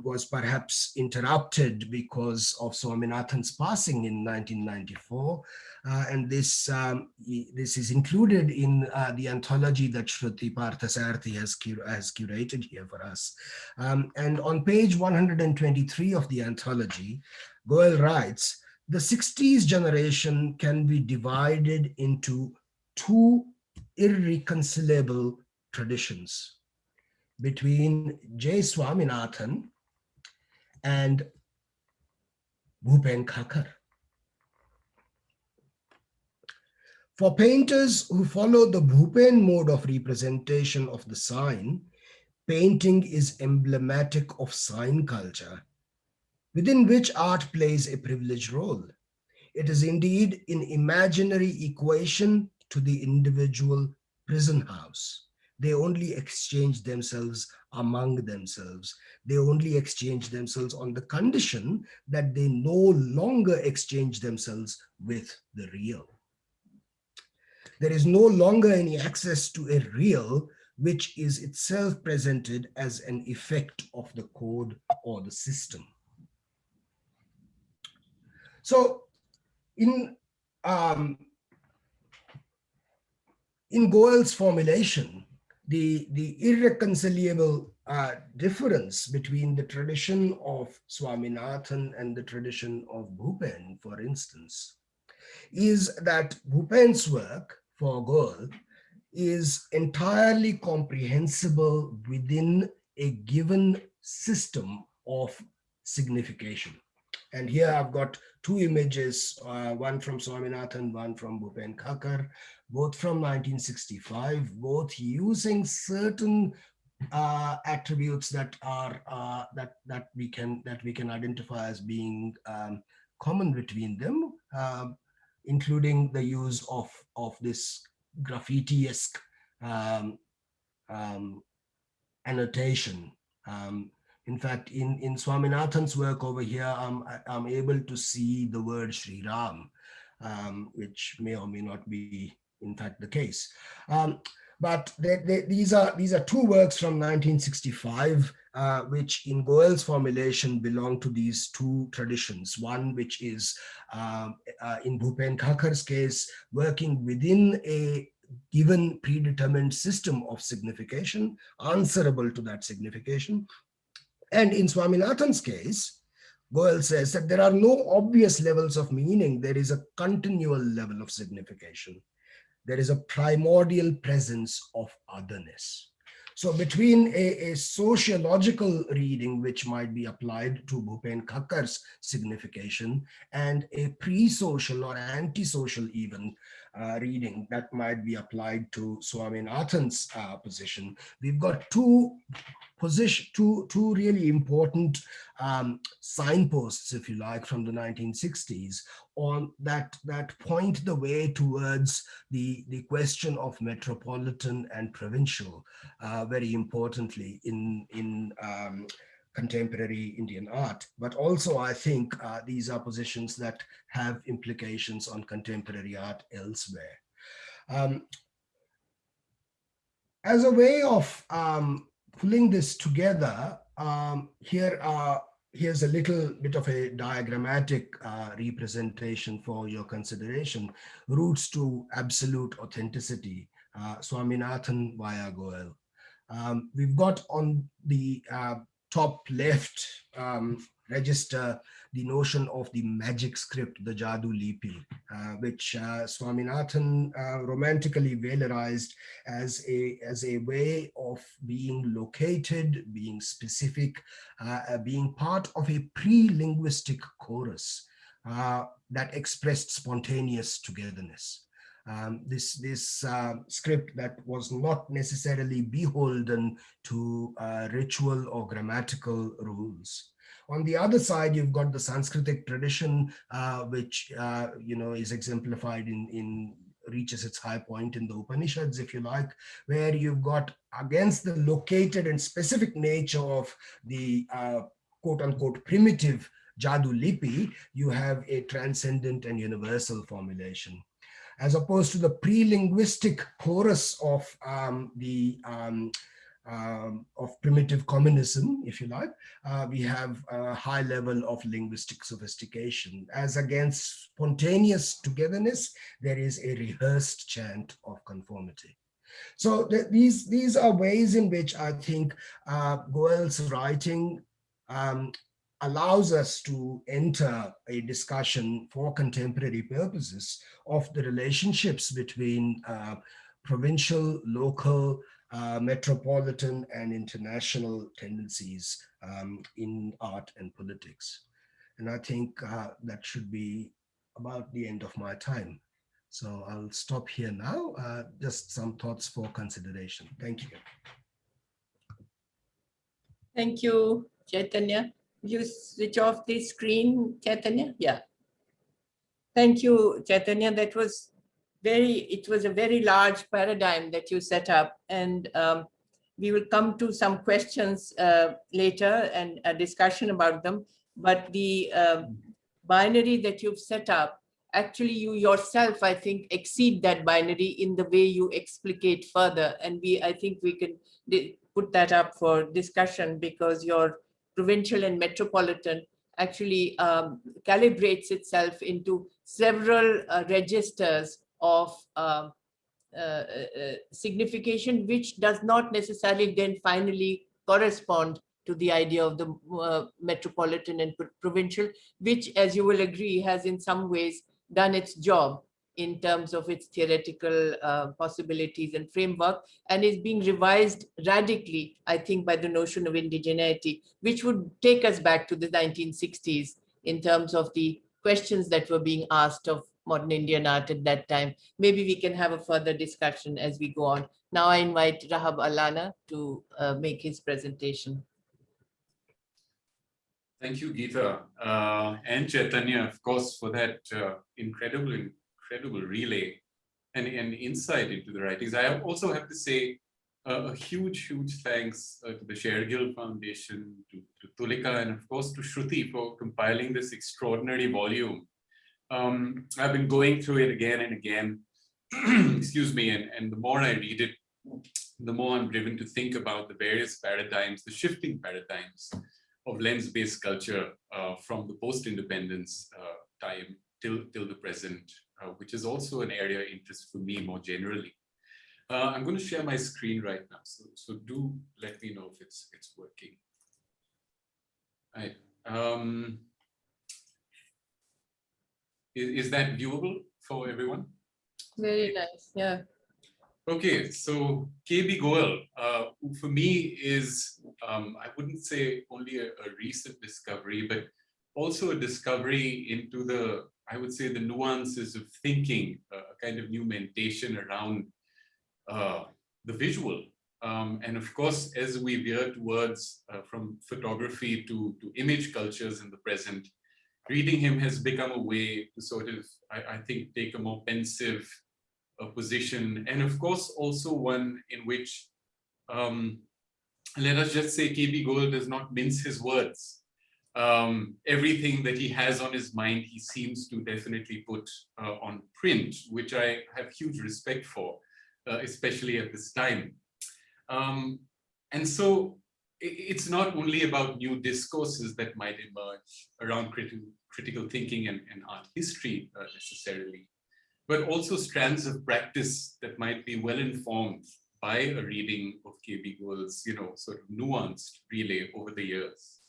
was perhaps interrupted because of Swaminathan's passing in 1994. And this is included in the anthology that Shruti Parthasarathy has curated here for us. And on page 123 of the anthology, Goel writes, the 60s generation can be divided into two irreconcilable traditions between J. Swaminathan and Bhupen Khakar. For painters who follow the Bhupen mode of representation of the sign, painting is emblematic of sign culture, within which art plays a privileged role. It is indeed an imaginary equation to the individual prison house. They only exchange themselves among themselves. They only exchange themselves on the condition that they no longer exchange themselves with the real. There is no longer any access to a real which is itself presented as an effect of the code or the system. So in Goel's formulation, the irreconcilable difference between the tradition of Swaminathan and the tradition of Bhupen, for instance, is that Bhupen's work for Goel is entirely comprehensible within a given system of signification. And here I've got two images, one from Swaminathan, one from Bhupen Khakar, both from 1965, both using certain attributes that are that we can identify as being common between them, including the use of this graffiti-esque annotation. In fact, in Swaminathan's work over here, I'm able to see the word Sri Ram, which may or may not be, in fact, the case. But these are two works from 1965, which in Goel's formulation belong to these two traditions. One which is, in Bhupen Khakar's case, working within a given predetermined system of signification, answerable to that signification. And in Swaminathan's case, Goel says that there are no obvious levels of meaning. There is a continual level of signification. there is a primordial presence of otherness. So between a sociological reading, which might be applied to Bhupen Khakkar's signification, and a pre-social or anti-social even reading that might be applied to Swaminathan's position, we've got two really important signposts, if you like, from the 1960s on that point the way towards the question of metropolitan and provincial, very importantly in contemporary Indian art. But also I think these are positions that have implications on contemporary art elsewhere. As a way of pulling this together, here's a little bit of a diagrammatic representation for your consideration. Roots to absolute authenticity, Swaminathan via Goel. We've got on the top left register the notion of the magic script, the Jadu Lipi, which Swaminathan romantically valorized as a way of being located, being specific, being part of a pre-linguistic chorus that expressed spontaneous togetherness. This script that was not necessarily beholden to ritual or grammatical rules. On the other side, you've got the Sanskritic tradition, which is exemplified reaches its high point in the Upanishads, if you like, where you've got, against the located and specific nature of the quote-unquote primitive Jadu Lipi, you have a transcendent and universal formulation. As opposed to the pre-linguistic chorus of primitive communism, if you like, we have a high level of linguistic sophistication. As against spontaneous togetherness, there is a rehearsed chant of conformity. So these are ways in which I think Goel's writing allows us to enter a discussion for contemporary purposes of the relationships between provincial, local, metropolitan, and international tendencies in art and politics. And I think that should be about the end of my time. So I'll stop here now. Just some thoughts for consideration. Thank you. Thank you, Chaitanya. You switch off the screen, Chaitanya? Yeah. Thank you, Chaitanya. It was a very large paradigm that you set up, and we will come to some questions later and a discussion about them. But the binary that you've set up, actually you yourself, I think, exceed that binary in the way you explicate further. And I think we can put that up for discussion, because your provincial and metropolitan actually calibrates itself into several registers of signification, which does not necessarily then finally correspond to the idea of the metropolitan and provincial, which, as you will agree, has in some ways done its job in terms of its theoretical possibilities and framework, and is being revised radically, I think, by the notion of indigeneity, which would take us back to the 1960s in terms of the questions that were being asked of modern Indian art at that time. Maybe we can have a further discussion as we go on. Now I invite Rahab Alana to make his presentation. Thank you, Geeta, and Chaitanya, of course, for that incredible relay and insight into the writings. I also have to say a huge thanks to the Sher-Gil Foundation, to Tulika, and of course to Shruti for compiling this extraordinary volume. I've been going through it again and again, excuse me, and the more I read it, the more I'm driven to think about the various paradigms, the shifting paradigms of lens-based culture from the post-independence time till the present, which is also an area of interest for me more generally. I'm going to share my screen right now, so do let me know if it's working. Right. Is that viewable for everyone? Very nice. Yeah. Okay, so KB Goel, who for me is, I wouldn't say only a recent discovery, but also a discovery into the, I would say, the nuances of thinking, a kind of new mentation around the visual. And of course, as we veer towards from photography to image cultures in the present, reading him has become a way to sort of, I think, take a more pensive position. And of course, also one in which, let us just say, KB Goel does not mince his words. Everything that he has on his mind, he seems to definitely put on print, which I have huge respect for, especially at this time. And so it's not only about new discourses that might emerge around critical thinking and art history necessarily, but also strands of practice that might be well informed by a reading of KB Goel's, sort of nuanced relay over the years.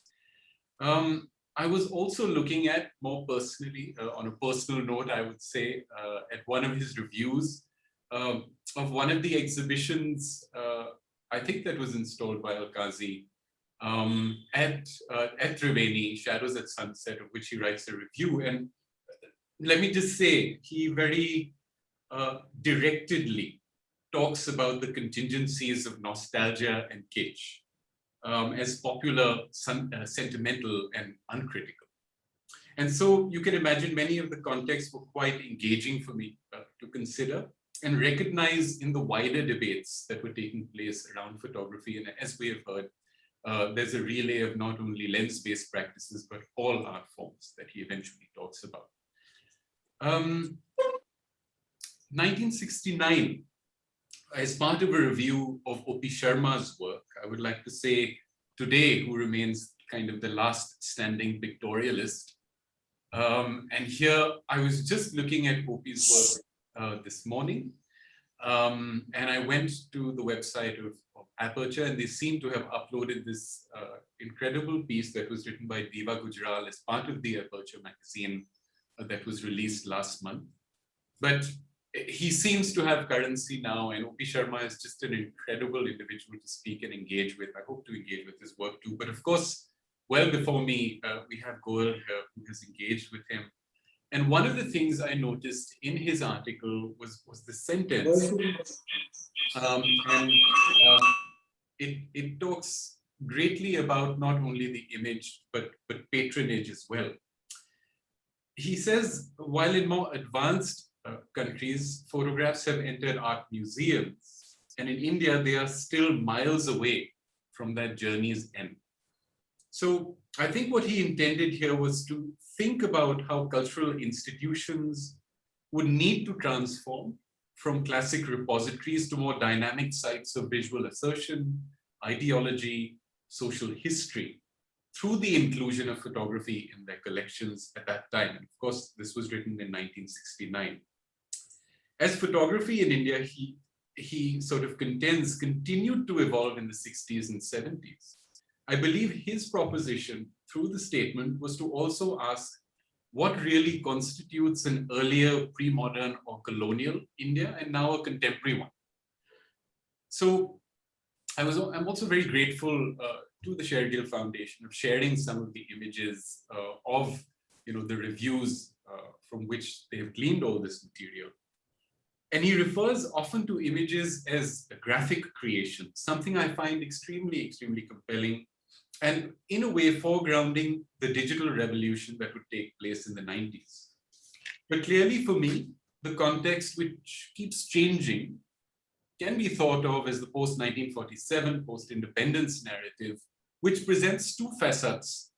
I was also looking at, more personally, on a personal note, I would say, at one of his reviews of one of the exhibitions, I think that was installed by Al-Qazi at Triveni, Shadows at Sunset, of which he writes a review. And let me just say, he very directedly talks about the contingencies of nostalgia and kitsch as popular, sentimental, and uncritical. And so you can imagine many of the contexts were quite engaging for me to consider and recognize in the wider debates that were taking place around photography. And as we have heard, there's a relay of not only lens-based practices, but all art forms that he eventually talks about. 1969, as part of a review of O.P. Sharma's work, I would like to say today, who remains kind of the last standing pictorialist. And here I was just looking at O.P.'s work this morning. And I went to the website of Aperture, and they seem to have uploaded this incredible piece that was written by Diva Gujral as part of the Aperture magazine that was released last month. But he seems to have currency now, and O.P. Sharma is just an incredible individual to speak and engage with. I hope to engage with his work too. But of course, well before me, we have Goel here, who has engaged with him. And one of the things I noticed in his article was the sentence. It talks greatly about not only the image, but patronage as well. He says, while in more advanced countries, photographs have entered art museums, and in India, they are still miles away from that journey's end. So I think what he intended here was to think about how cultural institutions would need to transform from classic repositories to more dynamic sites of visual assertion, ideology, social history, through the inclusion of photography in their collections at that time. And of course, this was written in 1969. As photography in India, he sort of contends, continued to evolve in the 60s and 70s. I believe his proposition through the statement was to also ask what really constitutes an earlier pre-modern or colonial India and now a contemporary one. So I'm also very grateful to the Sher-Gil Foundation of sharing some of the images of the reviews from which they have gleaned all this material. And he refers often to images as a graphic creation, something I find extremely, extremely compelling, and in a way foregrounding the digital revolution that would take place in the 90s. But clearly for me, the context which keeps changing can be thought of as the post-1947, post-independence narrative, which presents two facets,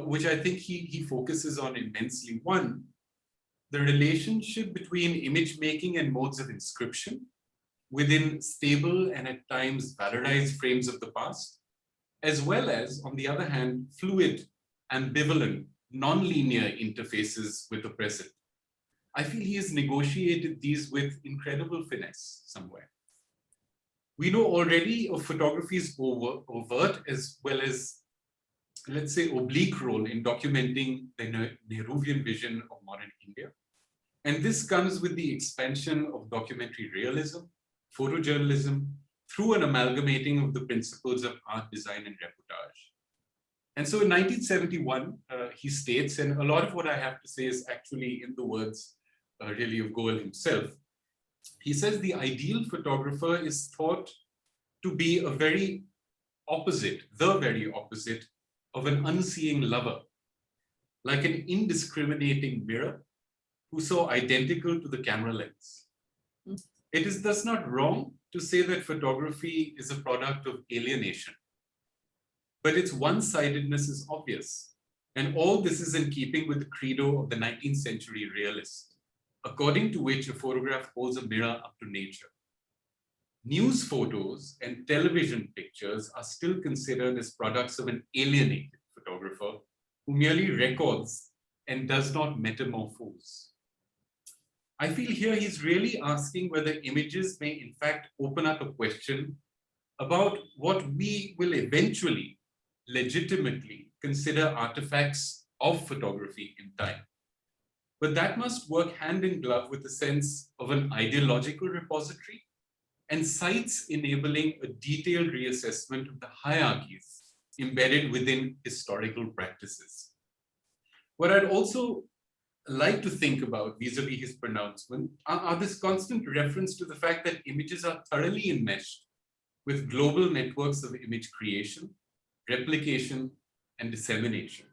which I think he focuses on immensely. One, the relationship between image making and modes of inscription within stable and at times valorized frames of the past, as well as, on the other hand, fluid, ambivalent, non-linear interfaces with the present. I feel he has negotiated these with incredible finesse somewhere. We know already of photography's overt as well as, let's say, oblique role in documenting the Nehruvian vision of modern India. And this comes with the expansion of documentary realism, photojournalism, through an amalgamating of the principles of art, design, and reportage. And so in 1971, he states, and a lot of what I have to say is actually in the words really of Goel himself. He says the ideal photographer is thought to be the very opposite of an unseeing lover, like an indiscriminating mirror who saw identical to the camera lens. It is thus not wrong to say that photography is a product of alienation, but its one-sidedness is obvious. And all this is in keeping with the credo of the 19th century realist, according to which a photograph holds a mirror up to nature. News photos and television pictures are still considered as products of an alienated photographer who merely records and does not metamorphose. I feel here he's really asking whether images may in fact open up a question about what we will eventually legitimately consider artifacts of photography in time. But that must work hand in glove with the sense of an ideological repository and sites enabling a detailed reassessment of the hierarchies embedded within historical practices. What I'd also like to think about vis-a-vis his pronouncement are this constant reference to the fact that images are thoroughly enmeshed with global networks of image creation, replication, and dissemination.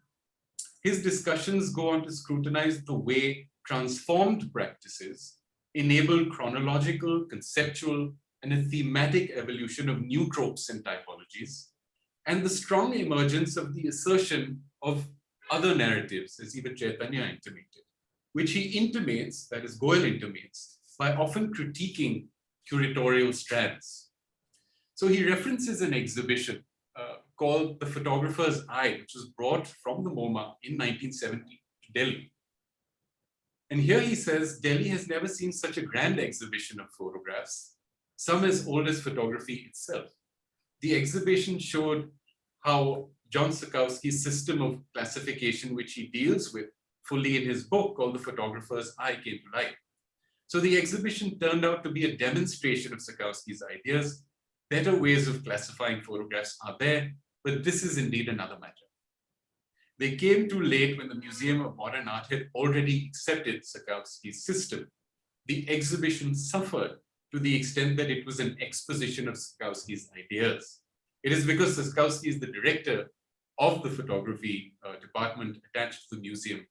His discussions go on to scrutinize the way transformed practices enable chronological, conceptual, and a thematic evolution of new tropes and typologies, and the strong emergence of the assertion of other narratives, as even Chaitanya intimated, which he intimates, that is Goel intimates, by often critiquing curatorial strands. So he references an exhibition called The Photographer's Eye, which was brought from the MoMA in 1970 to Delhi. And here he says, Delhi has never seen such a grand exhibition of photographs, some as old as photography itself. The exhibition showed how John Sakowski's system of classification, which he deals with fully in his book called The Photographer's Eye, came to light. So the exhibition turned out to be a demonstration of Sakowski's ideas. Better ways of classifying photographs are there, but this is indeed another matter. They came too late when the Museum of Modern Art had already accepted Sakowski's system. The exhibition suffered to the extent that it was an exposition of Sakowski's ideas. It is because Sakowski is the director of the photography department attached to the museum.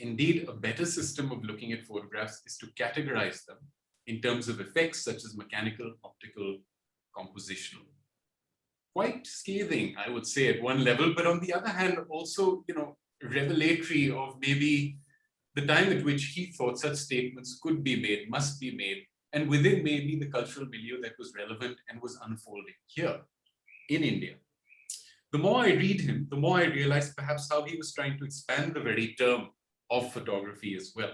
Indeed, a better system of looking at photographs is to categorize them in terms of effects such as mechanical, optical, compositional. Quite scathing, I would say, at one level, but on the other hand, also, revelatory of maybe the time at which he thought such statements could be made, must be made, and within maybe the cultural milieu that was relevant and was unfolding here in India. The more I read him, the more I realize perhaps how he was trying to expand the very term of photography as well,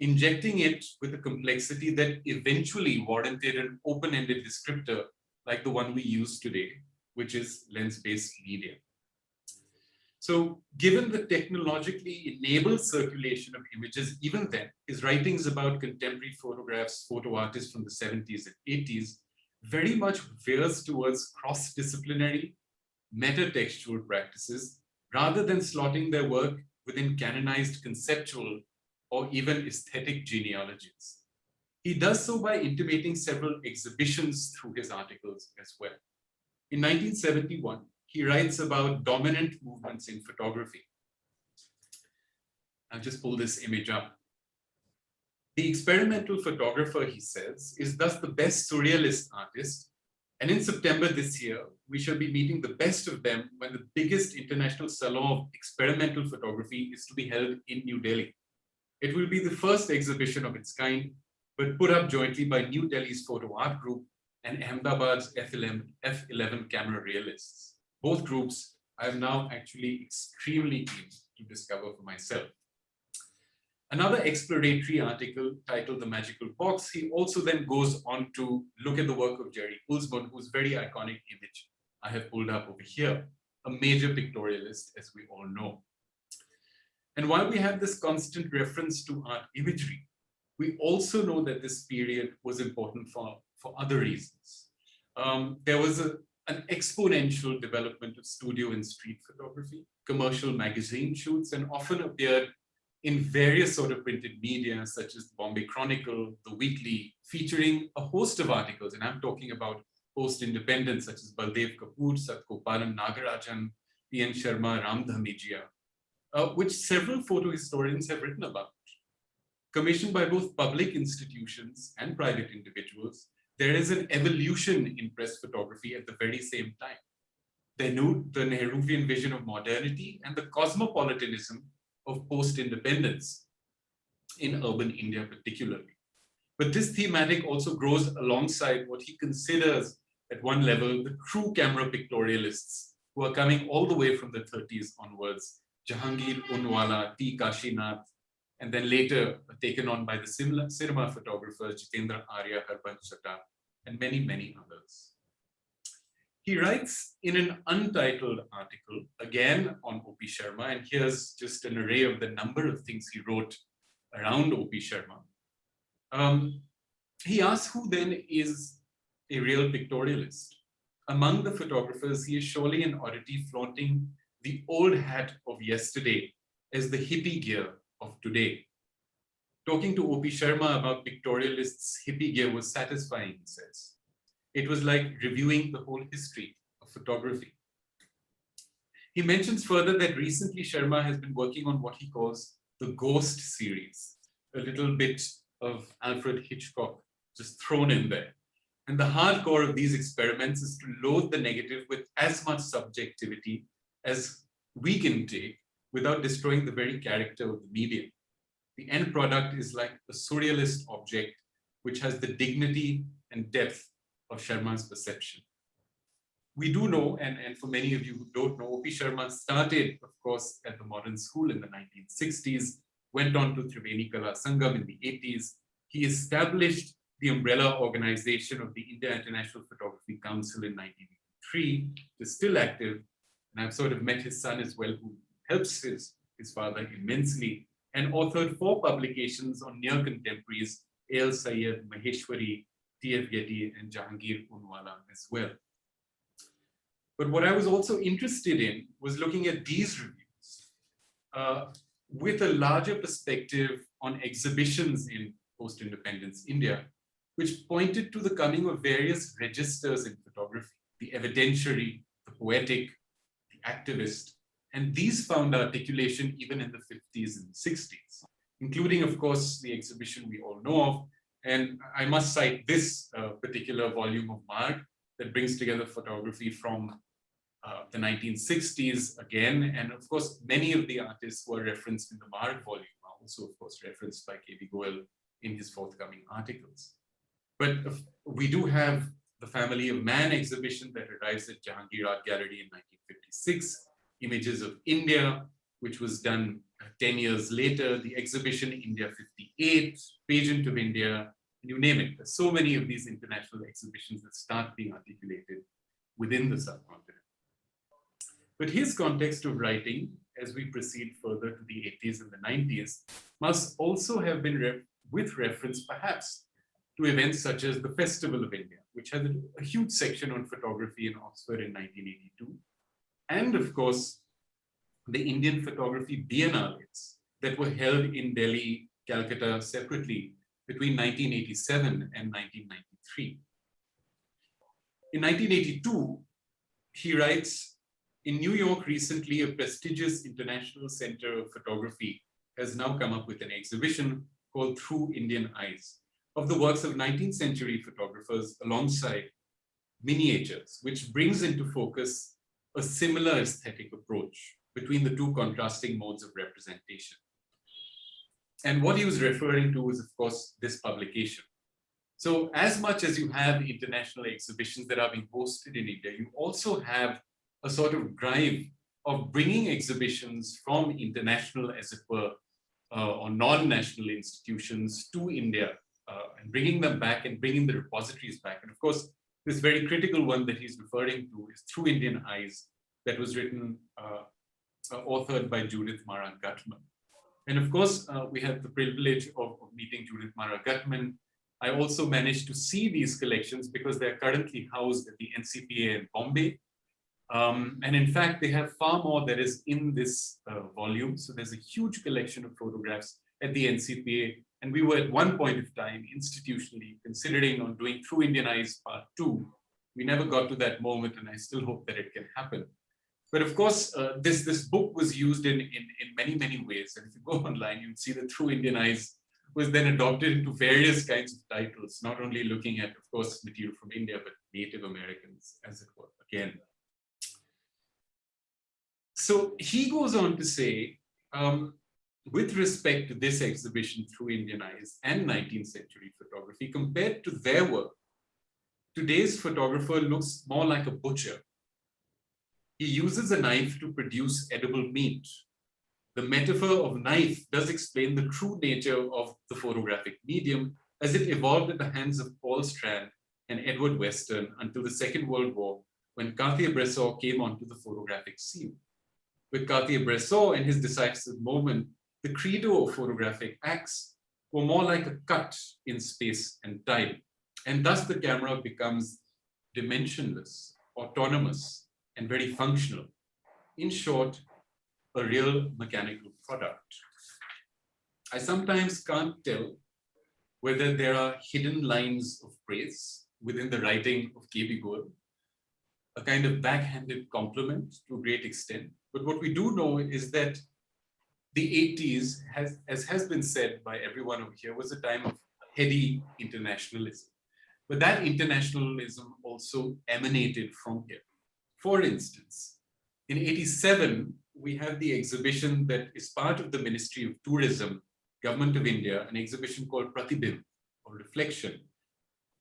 injecting it with a complexity that eventually warranted an open-ended descriptor like the one we use today, which is lens-based media. So given the technologically enabled circulation of images, even then, his writings about contemporary photographs, photo artists from the 70s and 80s, very much veers towards cross-disciplinary, meta-textual practices, rather than slotting their work within canonized conceptual or even aesthetic genealogies. He does so by intimating several exhibitions through his articles as well. In 1971, he writes about dominant movements in photography. I'll just pull this image up. The experimental photographer, he says, is thus the best surrealist artist. And in September this year, we shall be meeting the best of them when the biggest international salon of experimental photography is to be held in New Delhi. It will be the first exhibition of its kind, but put up jointly by New Delhi's Photo Art Group and Ahmedabad's F11 camera realists. Both groups I am now actually extremely keen to discover for myself. Another exploratory article titled The Magical Box, he also then goes on to look at the work of Jerry Ulsborn, whose very iconic image I have pulled up over here, a major pictorialist, as we all know. And while we have this constant reference to art imagery, we also know that this period was important for other reasons. There was an exponential development of studio and street photography, commercial magazine shoots, and often appeared in various sort of printed media, such as the Bombay Chronicle, the Weekly, featuring a host of articles. And I'm talking about post-independence, such as Baldev Kapur, Satgopalan Nagarajan, P.N. Sharma, Ram Dhamijia, which several photo historians have written about. Commissioned by both public institutions and private individuals, there is an evolution in press photography at the very same time. The Nehruvian vision of modernity and the cosmopolitanism of post-independence in urban India particularly. But this thematic also grows alongside what he considers at one level the true camera pictorialists who are coming all the way from the 30s onwards, Jahangir Unwala, T. Kashinath, and then later taken on by the cinema photographers Jitendra Arya, Harbans Chata, and many, many others. He writes in an untitled article, again on O.P. Sharma, and here's just an array of the number of things he wrote around O.P. Sharma. He asks who then is a real pictorialist. Among the photographers, he is surely an oddity flaunting the old hat of yesterday as the hippie gear of today. Talking to O.P. Sharma about pictorialists' hippie gear was satisfying, he says. It was like reviewing the whole history of photography. He mentions further that recently Sharma has been working on what he calls the Ghost series, a little bit of Alfred Hitchcock just thrown in there. And the hardcore of these experiments is to load the negative with as much subjectivity as we can take without destroying the very character of the medium. The end product is like a surrealist object which has the dignity and depth of Sharma's perception. We do know, and for many of you who don't know, O.P. Sharma started, of course, at the modern school in the 1960s, went on to Triveni Kala Sangam in the 80s. He established the umbrella organization of the India International Photography Council in 1983. It's still active, and I've sort of met his son as well, who helps his father immensely, and authored 4 publications on near contemporaries, A.L. Sayyed, Maheshwari, T.F. Getty, and Jahangir Unwala as well. But what I was also interested in was looking at these reviews with a larger perspective on exhibitions in post-independence India, which pointed to the coming of various registers in photography, the evidentiary, the poetic, the activist, and these found articulation even in the 50s and 60s, including, of course, the exhibition we all know of. And I must cite this particular volume of Marg that brings together photography from the 1960s again. And of course, many of the artists who are referenced in the Marg volume are also, of course, referenced by K.B. Goel in his forthcoming articles. But we do have the Family of Man exhibition that arrives at Jahangir Art Gallery in 1956, Images of India, which was done 10 years later, the exhibition India 58, Pageant of India, you name it. There's so many of these international exhibitions that start being articulated within the subcontinent. But his context of writing, as we proceed further to the 80s and the 90s, must also have been with reference perhaps to events such as the Festival of India, which had a huge section on photography in Oxford in 1982. And of course, the Indian Photography Biennales that were held in Delhi, Calcutta separately between 1987 and 1993. In 1982, he writes, in New York recently, a prestigious international center of photography has now come up with an exhibition called Through Indian Eyes of the works of 19th century photographers alongside miniatures, which brings into focus a similar aesthetic approach between the two contrasting modes of representation. And what he was referring to was, of course, this publication. So as much as you have international exhibitions that are being hosted in India, you also have a sort of drive of bringing exhibitions from international, as it were, or non-national institutions to India and bringing them back and bringing the repositories back. And of course, this very critical one that he's referring to is Through Indian Eyes, that was written, authored by Judith Mara Gutman. And of course, we had the privilege of meeting Judith Mara Gutman. I also managed to see these collections because they're currently housed at the NCPA in Bombay. And in fact, they have far more that is in this volume. So there's a huge collection of photographs at the NCPA. And we were at one point of time institutionally considering on doing True Indian Eyes Part 2. We never got to that moment, and I still hope that it can happen. But of course, this book was used in many, many ways. And if you go online, you'd see that True Indian Eyes was then adopted into various kinds of titles, not only looking at, of course, material from India, but Native Americans, as it were, again. So he goes on to say, with respect to this exhibition Through Indian Eyes and 19th century photography, compared to their work, today's photographer looks more like a butcher. He uses a knife to produce edible meat. The metaphor of knife does explain the true nature of the photographic medium as it evolved at the hands of Paul Strand and Edward Weston until the Second World War, when Cartier-Bresson came onto the photographic scene. With Cartier-Bresson and his decisive moment, the credo of photographic acts were more like a cut in space and time, and thus the camera becomes dimensionless, autonomous, and very functional. In short, a real mechanical product. I sometimes can't tell whether there are hidden lines of praise within the writing of K.B. Goel, a kind of backhanded compliment to a great extent. But what we do know is that the 80s, as has been said by everyone over here, was a time of heady internationalism. But that internationalism also emanated from here. For instance, in 87, we have the exhibition that is part of the Ministry of Tourism, Government of India, an exhibition called Pratibimb, or Reflection,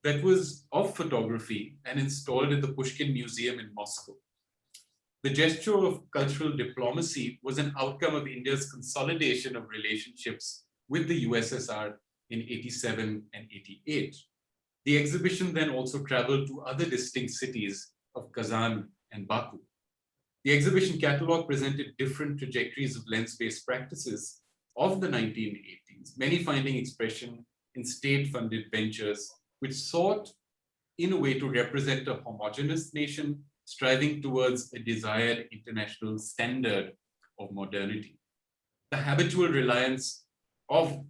that was of photography and installed at the Pushkin Museum in Moscow. The gesture of cultural diplomacy was an outcome of India's consolidation of relationships with the USSR in 87 and 88. The exhibition then also traveled to other distinct cities of Kazan and Baku. The exhibition catalog presented different trajectories of lens-based practices of the 1980s, many finding expression in state-funded ventures, which sought in a way to represent a homogeneous nation striving towards a desired international standard of modernity. The habitual reliance of,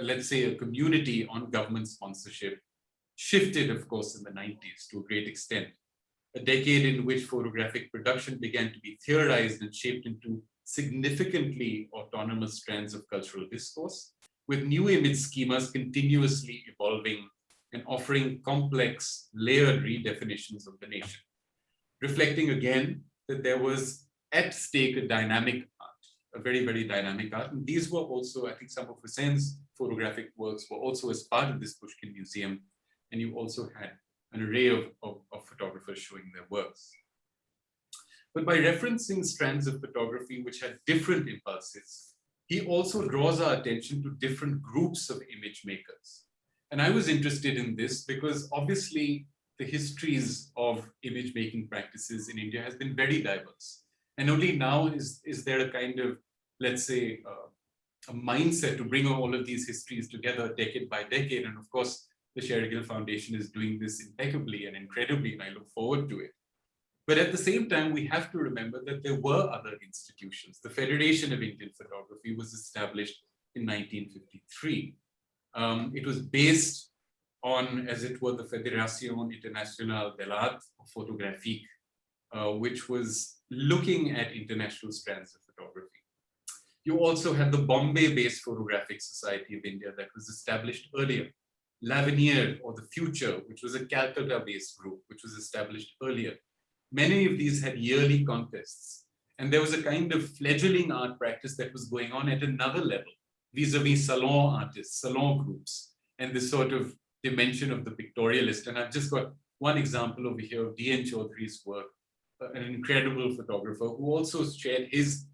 let's say, a community on government sponsorship shifted, of course, in the 90s to a great extent. A decade in which photographic production began to be theorized and shaped into significantly autonomous strands of cultural discourse, with new image schemas continuously evolving and offering complex, layered redefinitions of the nation. Reflecting again that there was at stake a dynamic art, a very, very dynamic art. And these were also, I think some of Hussein's photographic works were also as part of this Pushkin Museum. And you also had an array of photographers showing their works. But by referencing strands of photography which had different impulses, he also draws our attention to different groups of image makers. And I was interested in this because obviously the histories of image making practices in India has been very diverse. And only now is there a kind of, let's say, a mindset to bring all of these histories together decade by decade. And of course, the Sher-Gil Foundation is doing this impeccably and incredibly, and I look forward to it. But at the same time, we have to remember that there were other institutions. The Federation of Indian Photography was established in 1953. It was based on, as it were, the Fédération Internationale de l'Art Photographique, which was looking at international strands of photography. You also have the Bombay-based Photographic Society of India that was established earlier. L'Avenir, or the Future, which was a Calcutta-based group, which was established earlier. Many of these had yearly contests. And there was a kind of fledgling art practice that was going on at another level, vis-a-vis salon artists, salon groups, and this sort of dimension of the pictorialist. And I've just got one example over here of D.N. Chaudhry's work, an incredible photographer who also shared his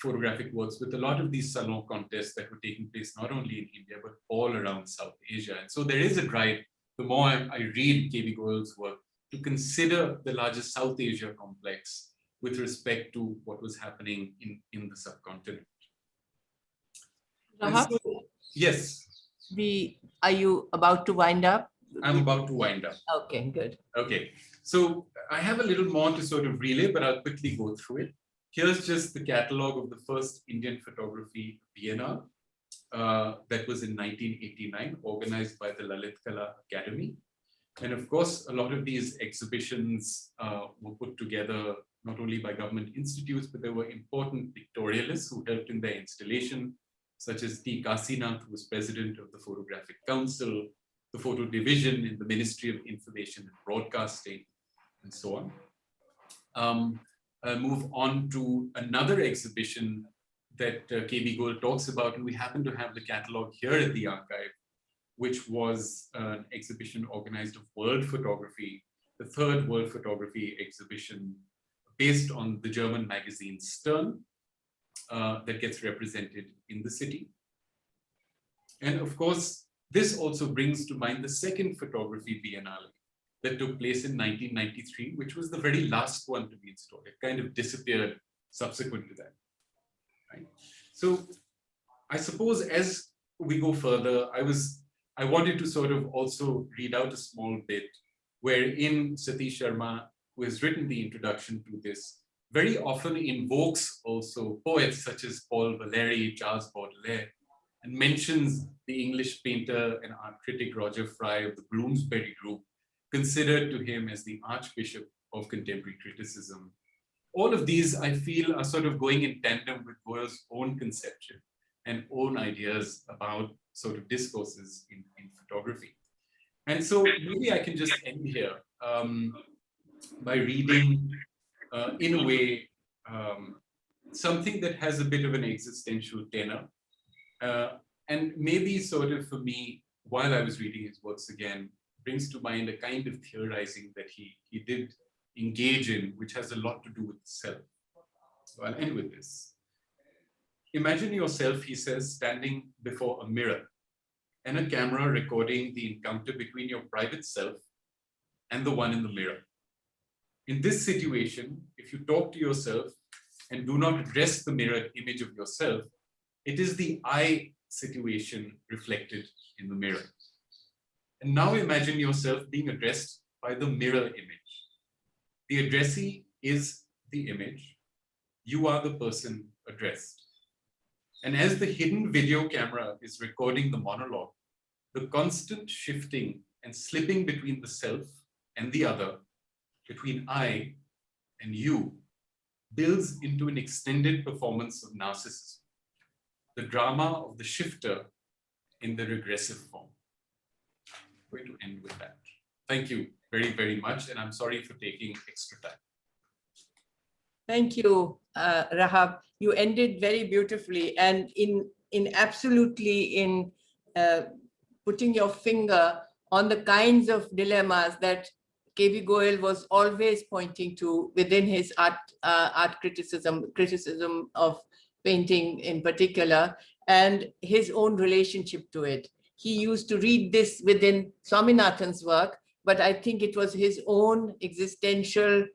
photographic works with a lot of these salon contests that were taking place not only in India, but all around South Asia. And so there is a drive, the more I read K.B. Goel's work, to consider the larger South Asia complex with respect to what was happening in the subcontinent. And Rahab, so, yes, are you about to wind up? I'm about to wind up. Okay, good. Okay, so I have a little more to sort of relay, but I'll quickly go through it. Here's just the catalog of the first Indian photography biennale that was in 1989, organized by the Lalit Kala Academy. And of course, a lot of these exhibitions were put together not only by government institutes, but there were important pictorialists who helped in their installation, such as T. Kasinath, who was president of the Photographic Council, the Photo Division in the Ministry of Information and Broadcasting, and so on. I'll move on to another exhibition that KB Goel talks about, and we happen to have the catalog here at the archive, which was an exhibition organized of world photography, the third world photography exhibition based on the German magazine Stern that gets represented in the city. And of course, this also brings to mind the second photography biennale that took place in 1993, which was the very last one to be installed. It kind of disappeared subsequent to that. Right? So I suppose as we go further, I wanted to sort of also read out a small bit wherein Satish Sharma, who has written the introduction to this, very often invokes also poets such as Paul Valéry, Charles Baudelaire, and mentions the English painter and art critic Roger Fry of the Bloomsbury Group, considered to him as the Archbishop of contemporary criticism. All of these, I feel, are sort of going in tandem with Goel's own conception and own ideas about sort of discourses in photography. And so maybe I can just end here by reading, in a way, something that has a bit of an existential tenor. And maybe sort of for me, while I was reading his works again, brings to mind a kind of theorizing that he did engage in, which has a lot to do with self. So I'll end with this. Imagine yourself, he says, standing before a mirror and a camera recording the encounter between your private self and the one in the mirror. In this situation, if you talk to yourself and do not address the mirrored image of yourself, it is the I situation reflected in the mirror. And now imagine yourself being addressed by the mirror image. The addressee is the image. You are the person addressed. And as the hidden video camera is recording the monologue, the constant shifting and slipping between the self and the other, between I and you, builds into an extended performance of narcissism, the drama of the shifter in the regressive form. I'm going to end with that. Thank you very, very much, and I'm sorry for taking extra time. Thank you, Rahab. You ended very beautifully, and in putting your finger on the kinds of dilemmas that KB Goel was always pointing to within his art criticism of painting in particular, and his own relationship to it. He used to read this within Swaminathan's work, but I think it was his own existential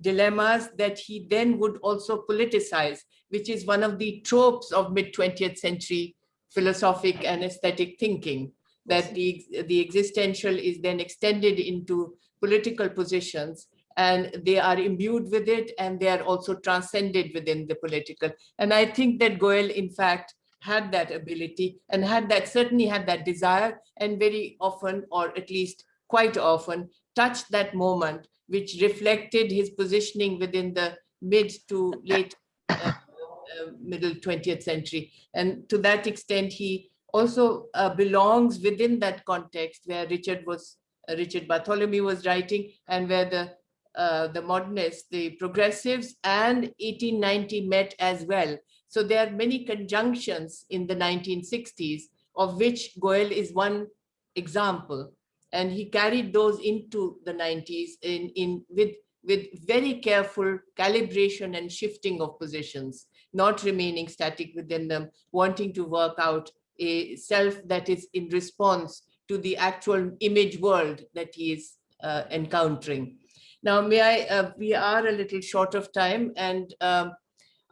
dilemmas that he then would also politicize, which is one of the tropes of mid-20th century philosophic and aesthetic thinking, that the existential is then extended into political positions, and they are imbued with it, and they are also transcended within the political. And I think that Goel, in fact, had that ability and certainly had that desire, and very often, or at least quite often, touched that moment, which reflected his positioning within the mid to late middle 20th century. And to that extent, he also belongs within that context where Richard Bartholomew was writing, and where the modernists, the progressives, and 1890 met as well. So there are many conjunctions in the 1960s, of which Goel is one example. And he carried those into the 90s with very careful calibration and shifting of positions, not remaining static within them, wanting to work out a self that is in response to the actual image world that he is encountering. Now, we are a little short of time, and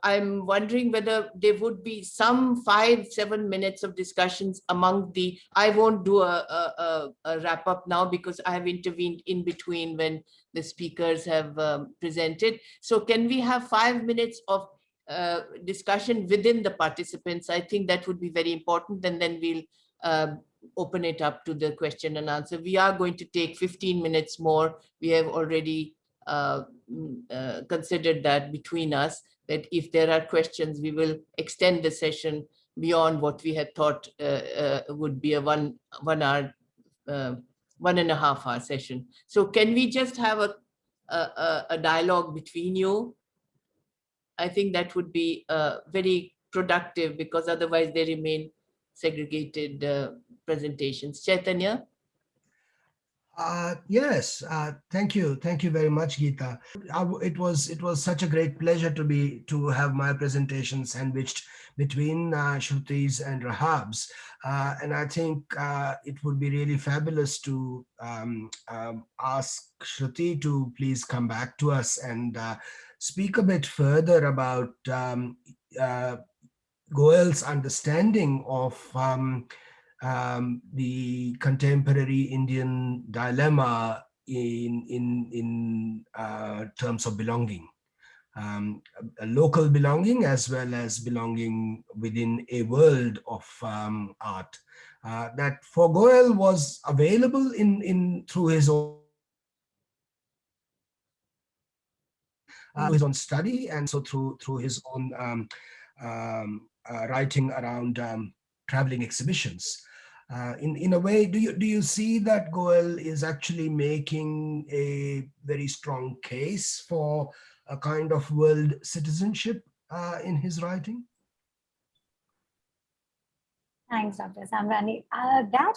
I'm wondering whether there would be some 5-7 minutes of discussions among the, I won't do a wrap up now because I have intervened in between when the speakers have presented. So can we have 5 minutes of discussion within the participants? I think that would be very important, and then we'll open it up to the question and answer. We are going to take 15 minutes more. We have already considered that between us, that if there are questions, we will extend the session beyond what we had thought would be a 1 hour, 1.5 hour session. So can we just have a dialogue between you? I think that would be very productive, because otherwise they remain segregated presentations. Chaitanya? Yes, thank you. Thank you very much, Geeta. It was such a great pleasure to have my presentation sandwiched between Shruti's and Rahab's. And I think it would be really fabulous to ask Shruti to please come back to us and speak a bit further about Goel's understanding of the contemporary Indian dilemma in terms of belonging, a local belonging as well as belonging within a world of art that for Goel was available through his own study, and so through his own writing around traveling exhibitions. In a way, do you see that Goel is actually making a very strong case for a kind of world citizenship in his writing? Thanks, Dr. Samrani. That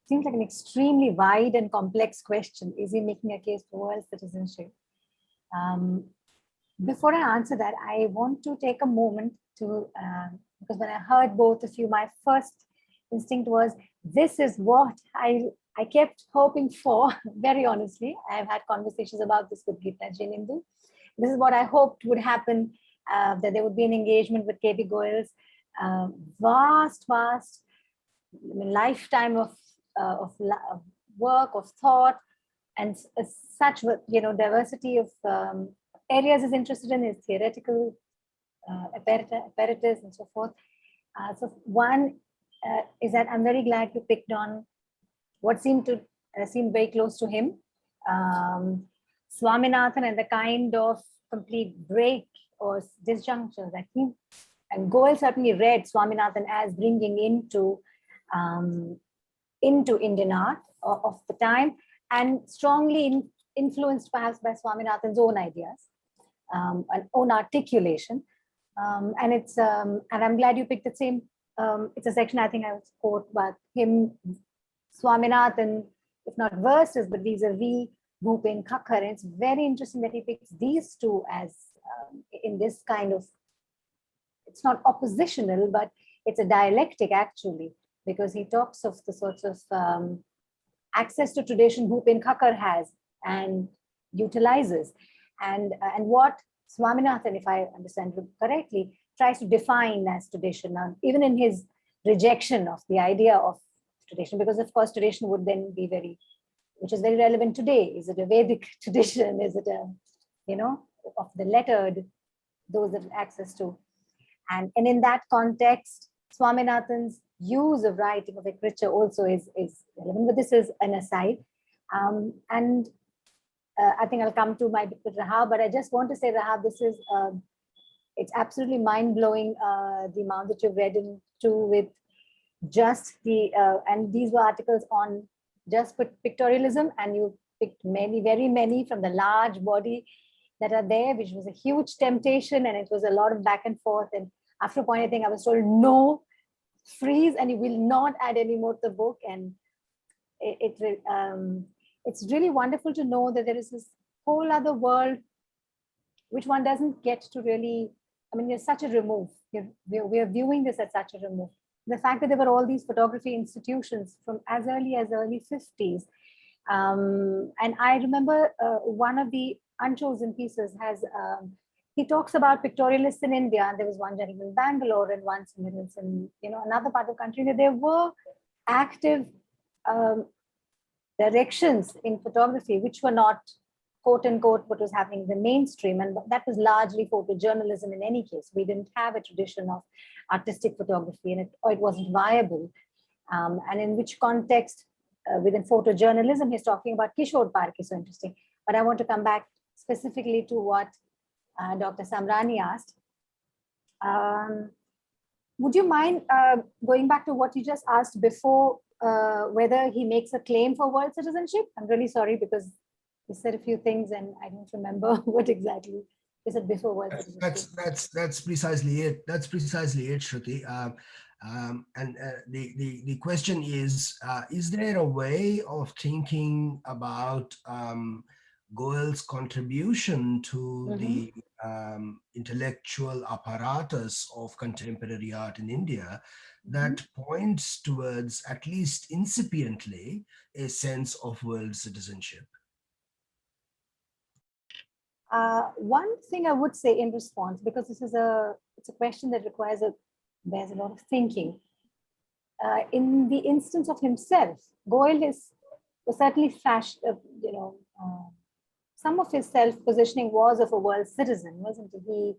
seems like an extremely wide and complex question. Is he making a case for world citizenship? Before I answer that, I want to take a moment to, because when I heard both of you, my first instinct was, this is what I kept hoping for, very honestly. I've had conversations about this with Geeta Ji and Indu. This is what I hoped would happen, that there would be an engagement with K.B. Goel's vast lifetime of work, of thought, and such, diversity of areas he's interested in, his theoretical apparatus and so forth. So one is that I'm very glad you picked on what seemed very close to him, Swaminathan, and the kind of complete break or disjuncture that he, and Goel certainly read Swaminathan as bringing into Indian art of the time, and strongly influenced perhaps by Swaminathan's own ideas and own articulation. And it's and I'm glad you picked the same. It's a section I think I would quote about him, Swaminathan, if not verses, but vis-a-vis Bhupen Kakkar. And it's very interesting that he picks these two as in this kind of, it's not oppositional, but it's a dialectic actually, because he talks of the sorts of access to tradition Bhupen Kakkar has and utilizes, and what Swaminathan, if I understand it correctly, tries to define as tradition, even in his rejection of the idea of tradition, because of course tradition would then be which is very relevant today. Is it a Vedic tradition? Is it a, of the lettered, those that have access to? And in that context, Swaminathan's use of writing, of literature also is relevant, but this is an aside. And I think I'll come to my bit with Rahab, but I just want to say, Rahab, this is, it's absolutely mind-blowing, the amount that you've read into with just the, and these were articles on just pictorialism, and you picked many, very many from the large body that are there, which was a huge temptation, and it was a lot of back and forth. And after a point, I think I was told, no, freeze, and you will not add any more to the book. And it's really wonderful to know that there is this whole other world which one doesn't get to really, there's such a remove. We are viewing this as such a remove. The fact that there were all these photography institutions from as early as early 50s. And I remember one of the Unchosen pieces has he talks about pictorialists in India, and there was one gentleman in Bangalore and one in another part of the country. There were active directions in photography which were not quote unquote what was happening in the mainstream, and that was largely photojournalism in any case. We didn't have a tradition of artistic photography, and it wasn't viable. And in which context within photojournalism, he's talking about Kishore Park is so interesting. But I want to come back specifically to what Dr. Samrani asked. Would you mind going back to what you just asked before, whether he makes a claim for world citizenship? I'm really sorry because he said a few things and I don't remember what exactly he said before world citizenship. That's precisely it. That's precisely it, Shruti. The question is there a way of thinking about Goel's contribution to the intellectual apparatus of contemporary art in India that points towards, at least incipiently, a sense of world citizenship? One thing I would say in response, because it's a question that requires there's a lot of thinking. In the instance of himself, Goel was certainly some of his self-positioning was of a world citizen, wasn't he? He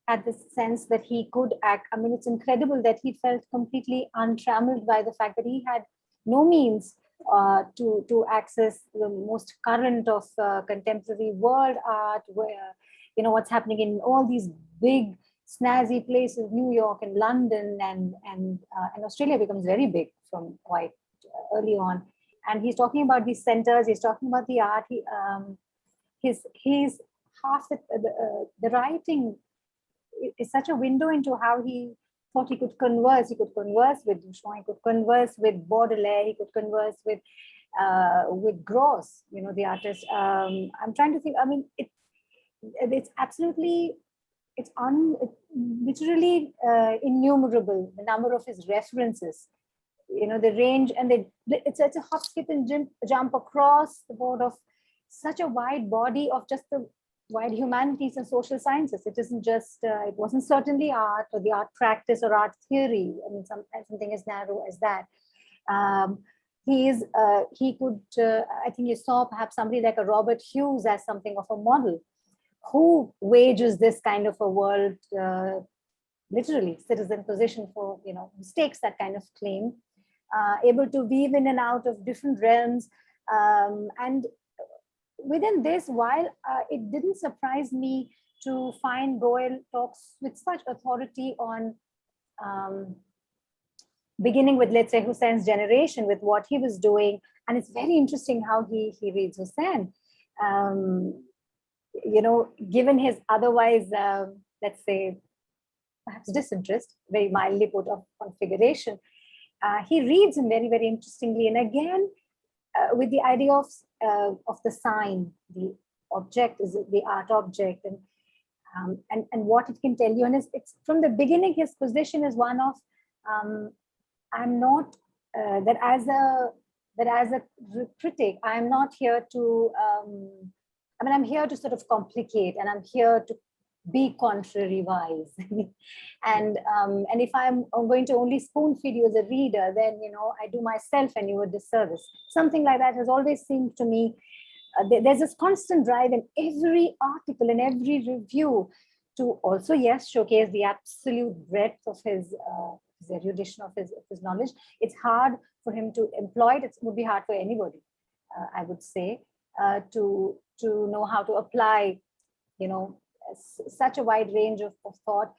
had this sense that he could act. I mean, it's incredible that he felt completely untrammeled by the fact that he had no means to access the most current of contemporary world art, where, what's happening in all these big, snazzy places, New York and London, and Australia becomes very big from quite early on. And he's talking about these centers, he's talking about the art. He's half the writing is such a window into how he thought he could converse. He could converse with Duchamp, he could converse with Baudelaire, he could converse with Gross, the artist. I'm trying to think. I mean, it's absolutely, it's literally innumerable, the number of his references. The range, and it's a hop, skip, and jump across the board of such a wide body of just the wide humanities and social sciences. It isn't just, it wasn't certainly art or the art practice or art theory. I mean, something as narrow as that. He could, I think you saw perhaps somebody like a Robert Hughes as something of a model who wages this kind of a world, literally citizen position for, stakes that kind of claim, able to weave in and out of different realms. And within this, while it didn't surprise me to find Goel talks with such authority on beginning with, let's say, Hussein's generation, with what he was doing. And it's very interesting how he reads Hussein. Given his otherwise, let's say, perhaps disinterest, very mildly put, of configuration, he reads him very, very interestingly. And again, with the idea of the sign, the object is the art object, and what it can tell you. And it's from the beginning, his position is one of, I'm not that as a critic, I'm not here to. I'm here to sort of complicate, and I'm here to be contrary wise. and if I'm going to only spoon feed you as a reader, then I do myself and you a disservice. Something like that has always seemed to me. There's this constant drive in every article, in every review, to also, yes, showcase the absolute breadth of his erudition, of his knowledge. It's hard for him to employ it. It would be hard for anybody, I would say, to know how to apply, such a wide range of thought.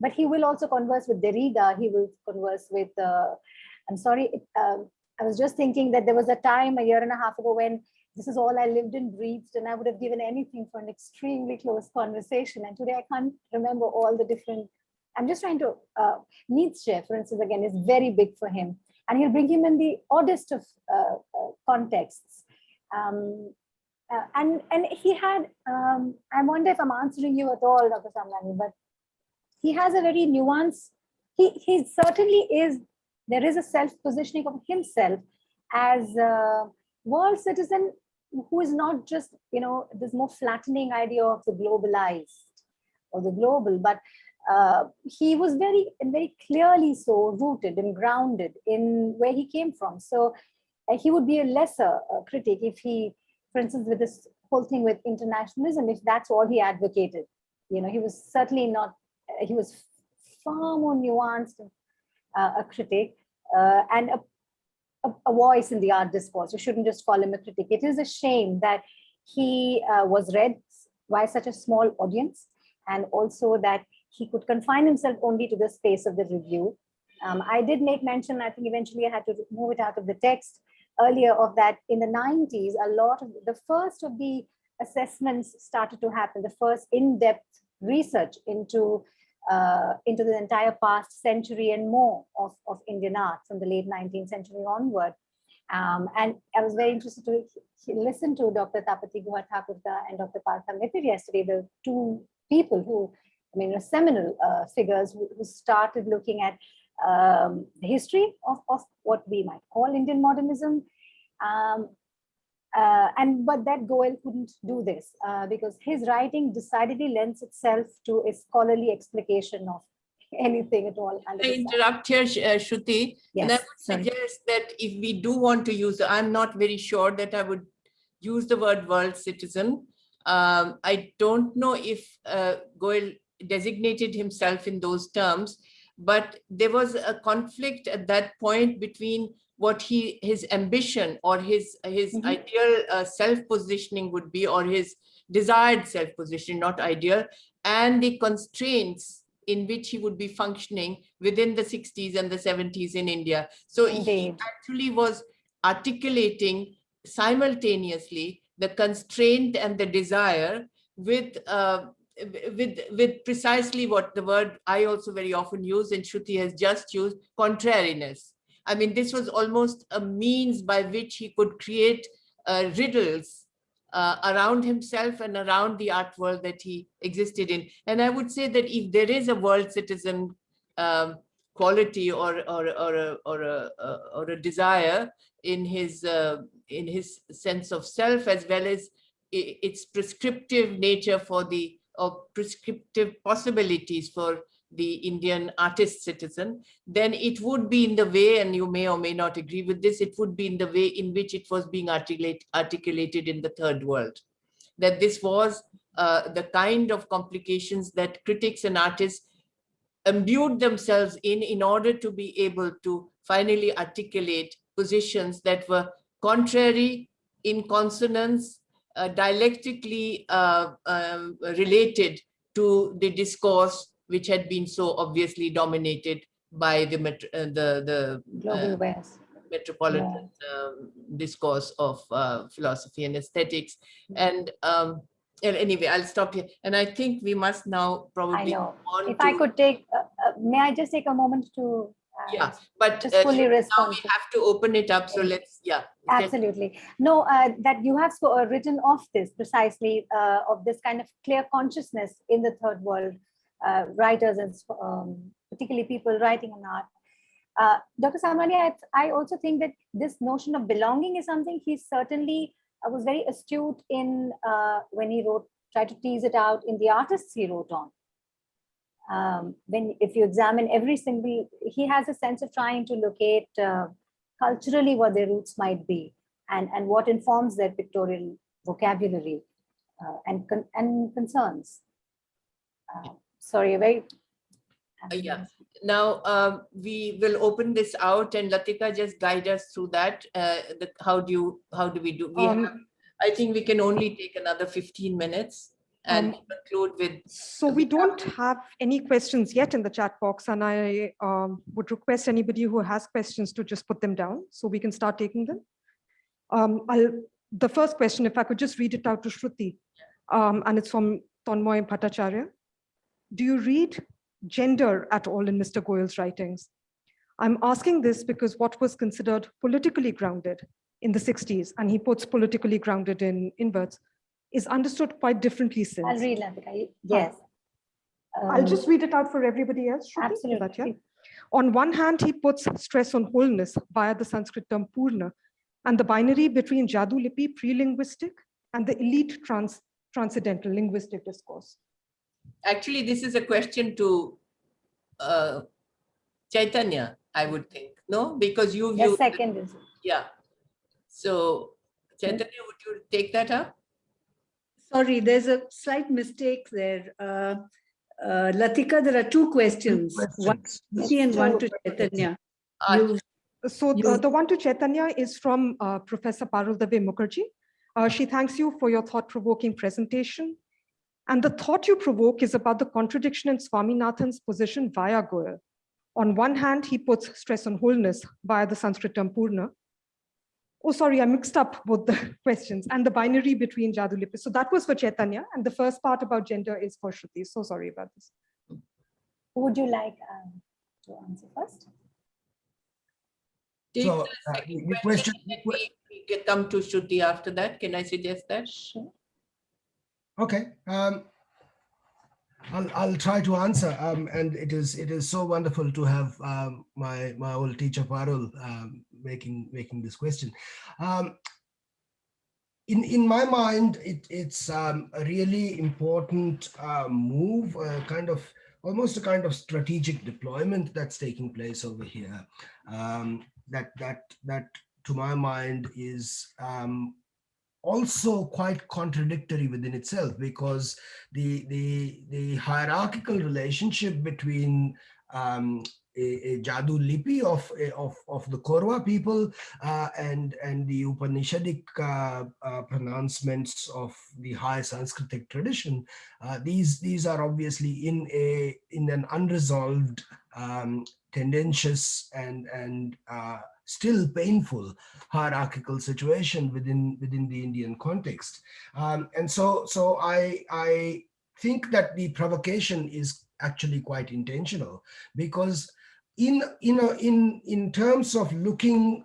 But he will also converse with Derrida. He will converse with, I'm sorry, I was just thinking that there was a time a year and a half ago when this is all I lived and breathed, and I would have given anything for an extremely close conversation. And today I can't remember all the different, I'm just trying to, Nietzsche, for instance, again, is very big for him. And he'll bring him in the oddest of contexts. And he had, I wonder if I'm answering you at all, Dr. Samrani, but he has a very nuanced, he certainly is, there is a self-positioning of himself as a world citizen who is not just, this more flattening idea of the globalized, or the global, but he was very clearly so rooted and grounded in where he came from. So he would be a lesser critic if he, for instance, with this whole thing with internationalism, if that's all he advocated. You know, he was certainly not, he was far more nuanced a critic and a voice in the art discourse. You shouldn't just call him a critic. It is a shame that he was read by such a small audience, and also that he could confine himself only to the space of the review. I did make mention, I think eventually I had to move it out of the text earlier, of that in the 90s, a lot of the first of the assessments started to happen, the first in-depth research into the entire past century and more of Indian art from the late 19th century onward. And I was very interested to listen to Dr. Tapati Guha Thakurta and Dr. Partha Mithir yesterday, the two people who, I mean, are seminal figures who started looking at the history of what we might call Indian modernism. But that Goel couldn't do this because his writing decidedly lends itself to a scholarly explication of anything at all. I interrupt here, Shruti, yes, and I would suggest that if we do want to use, I'm not very sure that I would use the word world citizen. I don't know if Goel designated himself in those terms, but there was a conflict at that point between what his ambition or his ideal self-positioning would be, or his desired self-positioning, not ideal, and the constraints in which he would be functioning within the 60s and the 70s in India. So he actually was articulating simultaneously the constraint and the desire with precisely what the word I also very often use, and Shruti has just used, contrariness. I mean, this was almost a means by which he could create riddles around himself and around the art world that he existed in. And I would say that if there is a world citizen quality or a desire in his sense of self, as well as its prescriptive nature for or prescriptive possibilities for the Indian artist citizen, then it would be in the way, and you may or may not agree with this, it would be in the way in which it was being articulated in the third world. That this was the kind of complications that critics and artists imbued themselves in order to be able to finally articulate positions that were contrary, in consonance, dialectically related to the discourse which had been so obviously dominated by the global West, metropolitan discourse of philosophy and aesthetics. And anyway, I'll stop here. And I think we must now probably go on. If I could take, may I just take a moment to but just fully respond. Now we have to open it up. So let's, Absolutely. No, that you have written off this precisely, of this kind of clear consciousness in the third world, writers and particularly people writing on art. Dr. Samrani, I also think that this notion of belonging is something he certainly was very astute in when he tried to tease it out in the artists he wrote on. If you examine every single, he has a sense of trying to locate culturally what their roots might be, and what informs their pictorial vocabulary and concerns. Sorry, very. Now we will open this out, and Latika, just guide us through that. How do we do? I think we can only take another 15 minutes. And conclude with. So we don't have any questions yet in the chat box, and I would request anybody who has questions to just put them down so we can start taking them. The first question, if I could just read it out to Shruti, and it's from Tanmoy Bhattacharya. Do you read gender at all in Mr. Goel's writings? I'm asking this because what was considered politically grounded in the 60s, and he puts politically grounded in inverts, is understood quite differently since. I'll read Latika. Yes. I'll just read it out for everybody else. Absolutely. That, yeah? On one hand, he puts stress on wholeness via the Sanskrit term Purna and the binary between Jadu Lipi, pre-linguistic, and the elite transcendental linguistic discourse. Actually, this is a question to Chaitanya, I would think. No, because you've The used, second is. yeah. So Chaitanya, would you take that up? Sorry, there's a slight mistake there. Latika, there are two questions. One Questions. to Shruti and one to Chaitanya. You, So You- the one to Chaitanya is from Professor Parul Mukherjee. She thanks you for your thought-provoking presentation. And the thought you provoke is about the contradiction in Swaminathan's position via Goel. On one hand, he puts stress on wholeness via the Sanskrit term Purna. Oh, sorry, I mixed up both the questions and the binary between Jadu Lipi. So that was for Chaitanya, and the first part about gender is for Shruti. So sorry about this. Who would you like to answer first? Take So, the second the question, question- and we come to Shruti after that. Can I suggest that? Sure. Okay. I'll try to answer. And it is so wonderful to have my old teacher Parul making this question. In my mind, it's a really important move, almost a kind of strategic deployment that's taking place over here. That to my mind is also quite contradictory within itself, because the hierarchical relationship between a Jadu Lipi of the Korwa people and the Upanishadic pronouncements of the high Sanskritic tradition, these are obviously in an unresolved, tendentious and still painful hierarchical situation within the Indian context. And so I think that the provocation is actually quite intentional, because in terms of looking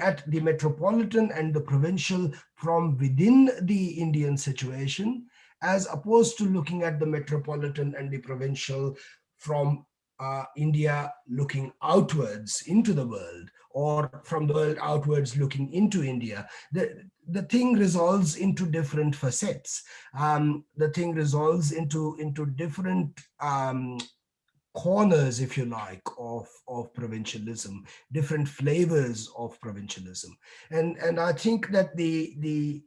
at the metropolitan and the provincial from within the Indian situation, as opposed to looking at the metropolitan and the provincial from India looking outwards into the world, or from the world outwards looking into India, the thing resolves into different facets. The thing resolves into different corners, if you like, of provincialism, different flavors of provincialism. And I think that the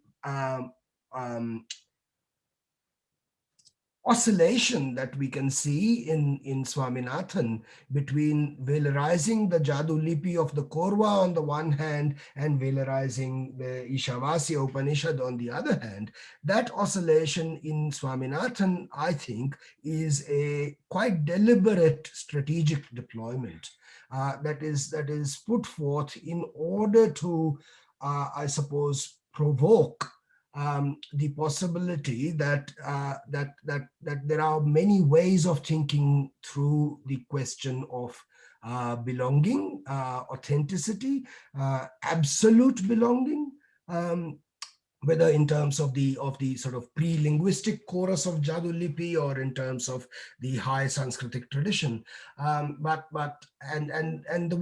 oscillation that we can see in Swaminathan between valorizing the Jadu Lipi of the Korwa on the one hand and valorizing the Ishavasya Upanishad on the other hand, that oscillation in Swaminathan, I think, is a quite deliberate strategic deployment that is put forth in order to, I suppose, provoke the possibility that there are many ways of thinking through the question of belonging, authenticity, absolute belonging, whether in terms of the sort of pre-linguistic chorus of Jadu Lipi or in terms of the high Sanskritic tradition, but the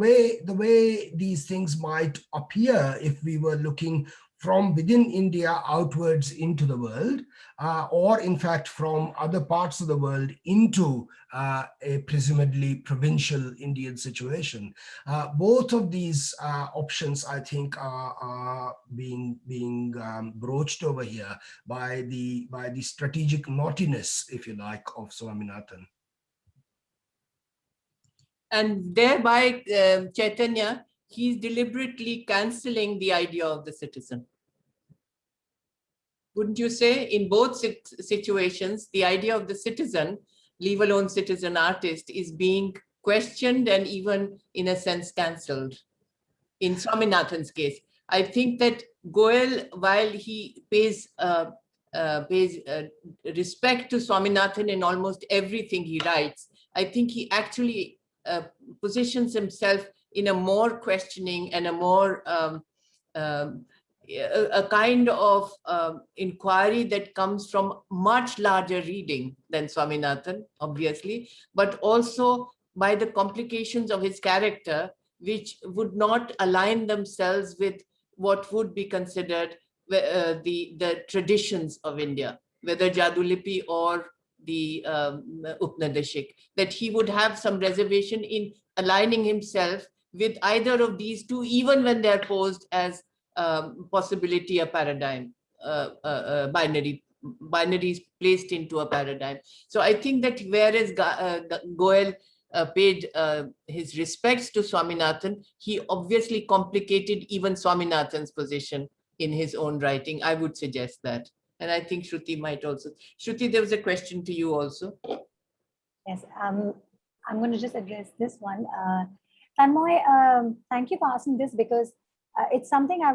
way these things might appear if we were looking from within India outwards into the world, or in fact from other parts of the world into a presumably provincial Indian situation. Both of these options, I think, are being broached over here by the strategic naughtiness, if you like, of Swaminathan. And thereby, Chaitanya, he's deliberately cancelling the idea of the citizen. Wouldn't you say? In both situations, the idea of the citizen, leave alone citizen artist, is being questioned and even, in a sense, cancelled. In Swaminathan's case, I think that Goel, while he pays respect to Swaminathan in almost everything he writes, I think he actually positions himself in a more questioning and a more a kind of inquiry that comes from much larger reading than Swaminathan, obviously, but also by the complications of his character, which would not align themselves with what would be considered the traditions of India, whether Jadulipi or the Upnadeshik, that he would have some reservation in aligning himself with either of these two, even when they're posed as possibility, a paradigm, binaries placed into a paradigm. So I think that whereas Goel paid his respects to Swaminathan, he obviously complicated even Swaminathan's position in his own writing. I would suggest that. And I think Shruti might also. Shruti, there was a question to you also. Yes, I'm going to just address this one. Tanmoy, thank you for asking this, because it's something I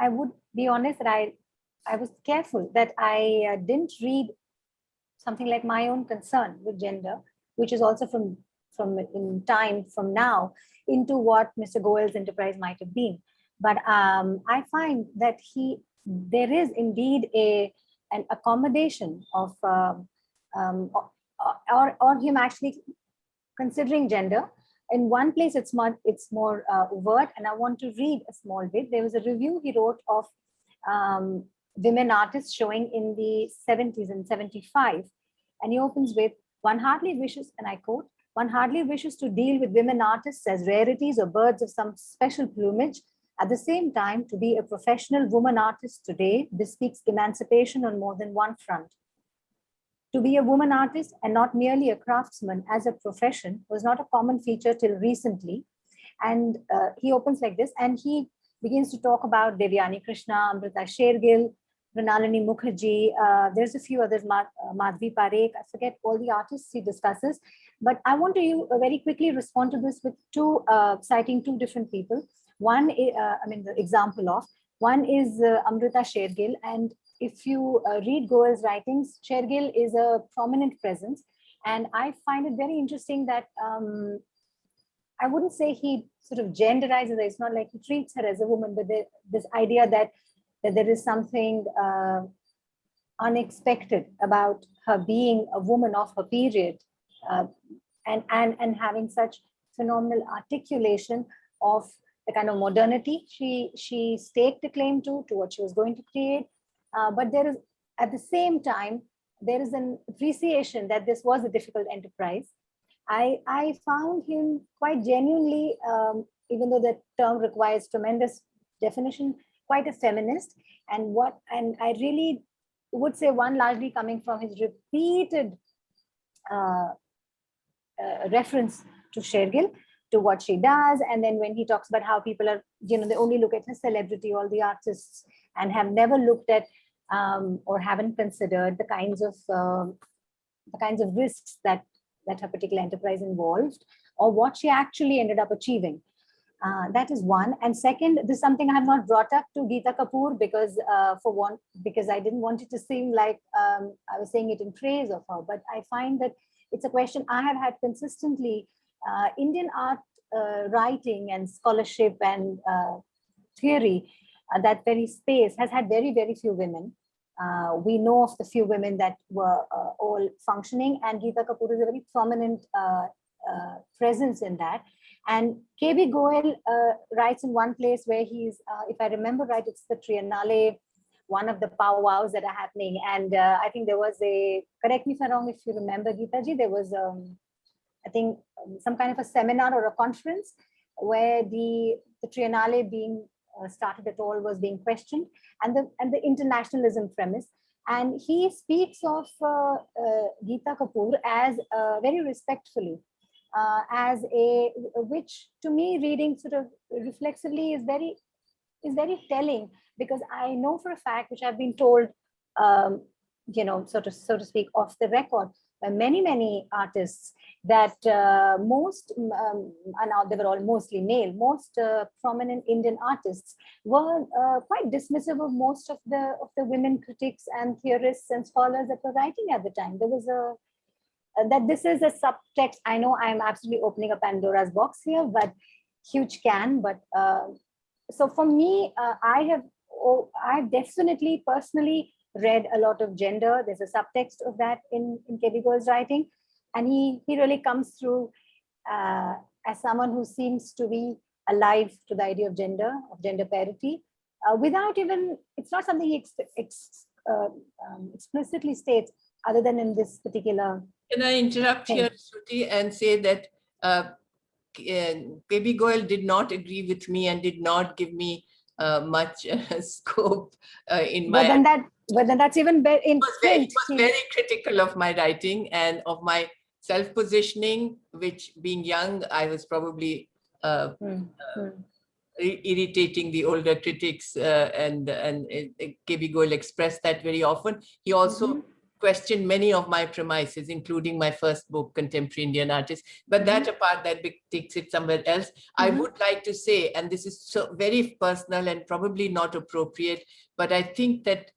would be honest that I was careful that I didn't read something like my own concern with gender, which is also from in time from now into what Mr. Goel's enterprise might have been. But I find that there is indeed an accommodation of or him actually considering gender. In one place, it's more overt, and I want to read a small bit. There was a review he wrote of women artists showing in the 70s and 75, and he opens with, "One hardly wishes," and I quote, "one hardly wishes to deal with women artists as rarities or birds of some special plumage. At the same time, to be a professional woman artist today bespeaks emancipation on more than one front. To be a woman artist and not merely a craftsman as a profession was not a common feature till recently." And he opens like this, and he begins to talk about Devyani Krishna, Amrita Sher-Gil, Mrinalini Mukherjee. There's a few others, Madhvi Parekh. I forget all the artists he discusses. But I want to very quickly respond to this with citing two different people. One, the example of, one is Amrita Sher-Gil. And if you read Goel's writings, Sher-Gil is a prominent presence. And I find it very interesting that I wouldn't say he sort of genderizes her. It's not like he treats her as a woman, but this idea that there is something unexpected about her being a woman of her period, and having such phenomenal articulation of the kind of modernity she staked a claim to what she was going to create. But there is, at the same time, there is an appreciation that this was a difficult enterprise. I found him quite genuinely, even though the term requires tremendous definition, quite a feminist. And I really would say, one, largely coming from his repeated reference to Sher-Gil, to what she does. And then when he talks about how people are, they only look at her celebrity, all the artists, and have never looked at or haven't considered the kinds of risks that her particular enterprise involved, or what she actually ended up achieving. That is one. And second, this is something I have not brought up to Gita Kapoor because I didn't want it to seem like I was saying it in praise of her. But I find that it's a question I have had consistently. Indian art writing and scholarship and theory, that very space has had very, very few women. We know of the few women that were all functioning, and Gita Kapoor is a very prominent presence in that. And K.B. Goel writes in one place where he's, if I remember right, it's the Triennale, one of the powwows that are happening. And I think there was correct me if I'm wrong, if you remember, Geeta ji, there was, I think, some kind of a seminar or a conference where the Triennale being started at all was being questioned, and the internationalism premise. And he speaks of Gita Kapoor as very respectfully, as which to me, reading sort of reflexively, is very telling, because I know for a fact, which I've been told, so to speak, off the record, by many artists, that most, and now they were all mostly male, most prominent Indian artists were quite dismissive of most of the women critics and theorists and scholars that were writing at the time. There was that this is a subtext. I know I'm absolutely opening a Pandora's box here, but huge can. But so for me, I've definitely personally read a lot of gender. There's a subtext of that in K.B. Goel's writing. And he really comes through as someone who seems to be alive to the idea of gender parity, without even, it's not something he explicitly states, other than in this particular. Can I interrupt here, Shruti, and say that Baby Goel did not agree with me and did not give me much scope in my. But then that's even better in print. He was very critical of my writing and of my self-positioning, which, being young, I was probably irritating the older critics, and K.B. Goel expressed that very often. He also questioned many of my premises, including my first book, Contemporary Indian Artists. But that apart, that takes it somewhere else. I would like to say, and this is so very personal and probably not appropriate, but I think that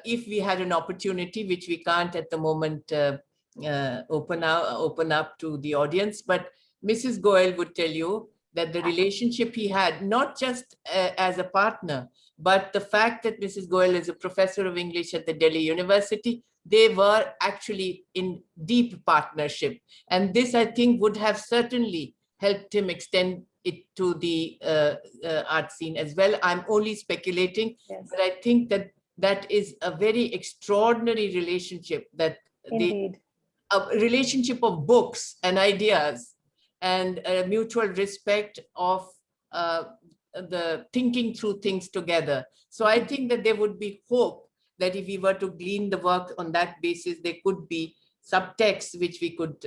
if we had an opportunity, which we can't at the moment open up to the audience, but Mrs. Goel would tell you that the relationship he had, not just as a partner, but the fact that Mrs. Goel is a professor of English at the Delhi University, they were actually in deep partnership. And this, I think, would have certainly helped him extend it to the art scene as well. I'm only speculating, but I think that that is a very extraordinary relationship, that a relationship of books and ideas and a mutual respect of the thinking through things together. So I think that there would be hope that if we were to glean the work on that basis, there could be subtext which we could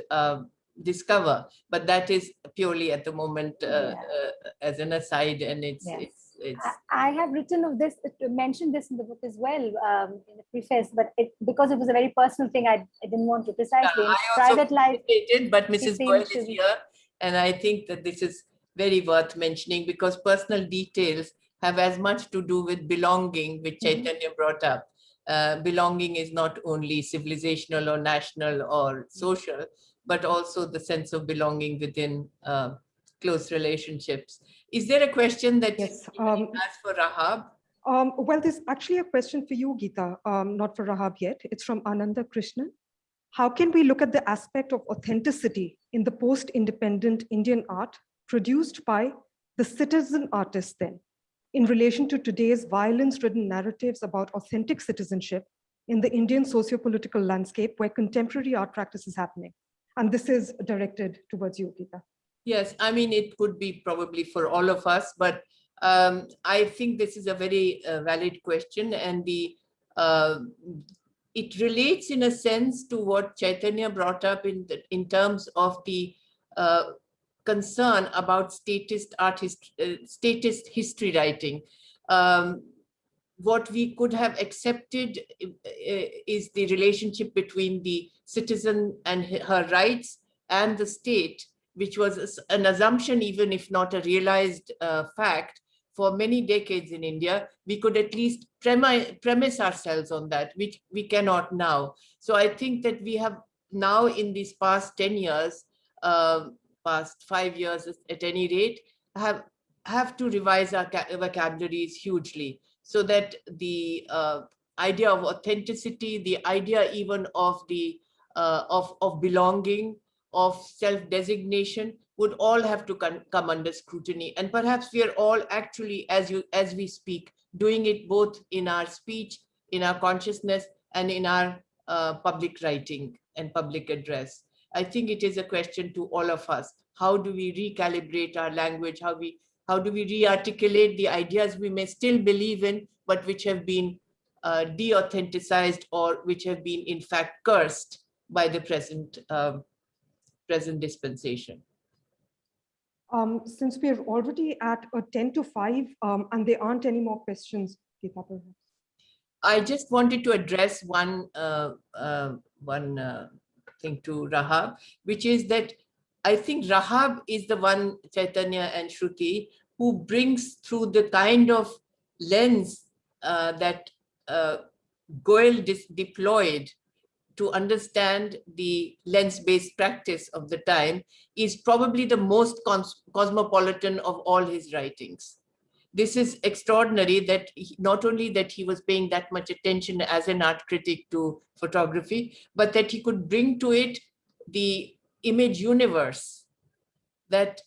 discover. But that is purely at the moment as an aside, and it's. I have written of this, mentioned this in the book as well, in the preface, but because it was a very personal thing, I didn't want to precisely. In private life, but Mrs. Goel is here, and I think that this is very worth mentioning, because personal details have as much to do with belonging, which Chaitanya brought up. Belonging is not only civilizational or national or social, but also the sense of belonging within close relationships. Is there a question that you asked for Rahab? Well, there's actually a question for you, Geeta, not for Rahab yet. It's from Ananda Krishnan. How can we look at the aspect of authenticity in the post-independent Indian art produced by the citizen artists then, in relation to today's violence-ridden narratives about authentic citizenship in the Indian socio-political landscape where contemporary art practice is happening? And this is directed towards you, Geeta. Yes, I mean, it could be probably for all of us, but I think this is a very valid question, and it relates in a sense to what Chaitanya brought up in terms of the concern about statist history writing. What we could have accepted is the relationship between the citizen and her rights and the state, which was an assumption, even if not a realized fact, for many decades in India. We could at least premise ourselves on that, which we cannot now. So I think that we have now, in these past 10 years, past 5 years at any rate, have to revise our vocabularies hugely, so that the idea of authenticity, the idea even of the of belonging, of self-designation, would all have to come under scrutiny. And perhaps we are all actually, as we speak, doing it both in our speech, in our consciousness, and in our public writing and public address. I think it is a question to all of us. How do we recalibrate our language? How do we re-articulate the ideas we may still believe in, but which have been de-authenticized, or which have been in fact cursed by the present dispensation? Since we are already at a 10 to 5 and there aren't any more questions, Geeta, perhaps. I just wanted to address one thing to Rahab, which is that I think Rahab is the one, Chaitanya and Shruti, who brings through the kind of lens that Goel deployed to understand the lens-based practice of the time, is probably the most cosmopolitan of all his writings. This is extraordinary, that not only that he was paying that much attention as an art critic to photography, but that he could bring to it the image universe that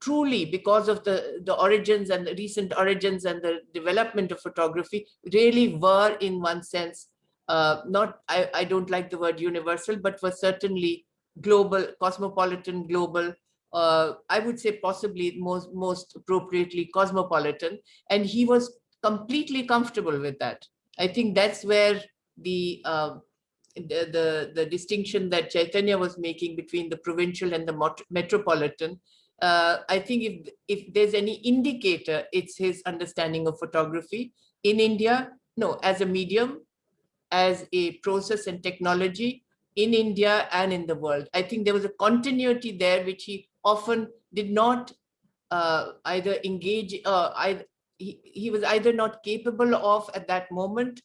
truly, because of the origins and the recent origins and the development of photography, really were in one sense, I don't like the word universal, but were certainly global, cosmopolitan, global, I would say possibly most appropriately cosmopolitan. And he was completely comfortable with that. I think that's where the distinction that Chaitanya was making between the provincial and the metropolitan, I think if there's any indicator, it's his understanding of photography in India, no, as a medium, as a process and technology in India and in the world. I think there was a continuity there, which he often did not either engage, he was either not capable of at that moment,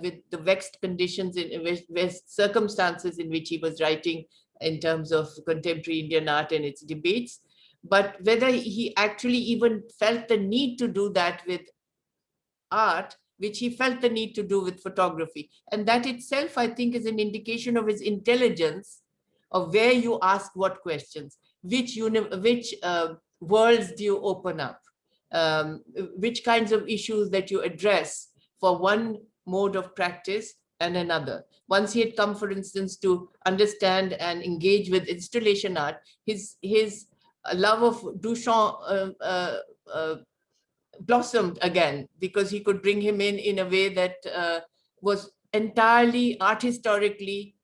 with the vexed conditions in circumstances in which he was writing in terms of contemporary Indian art and its debates, but whether he actually even felt the need to do that with art, which he felt the need to do with photography. And that itself, I think, is an indication of his intelligence of where you ask what questions, which worlds do you open up, which kinds of issues that you address for one mode of practice and another. Once he had come, for instance, to understand and engage with installation art, his love of Duchamp blossomed again, because he could bring him in a way that was entirely art historically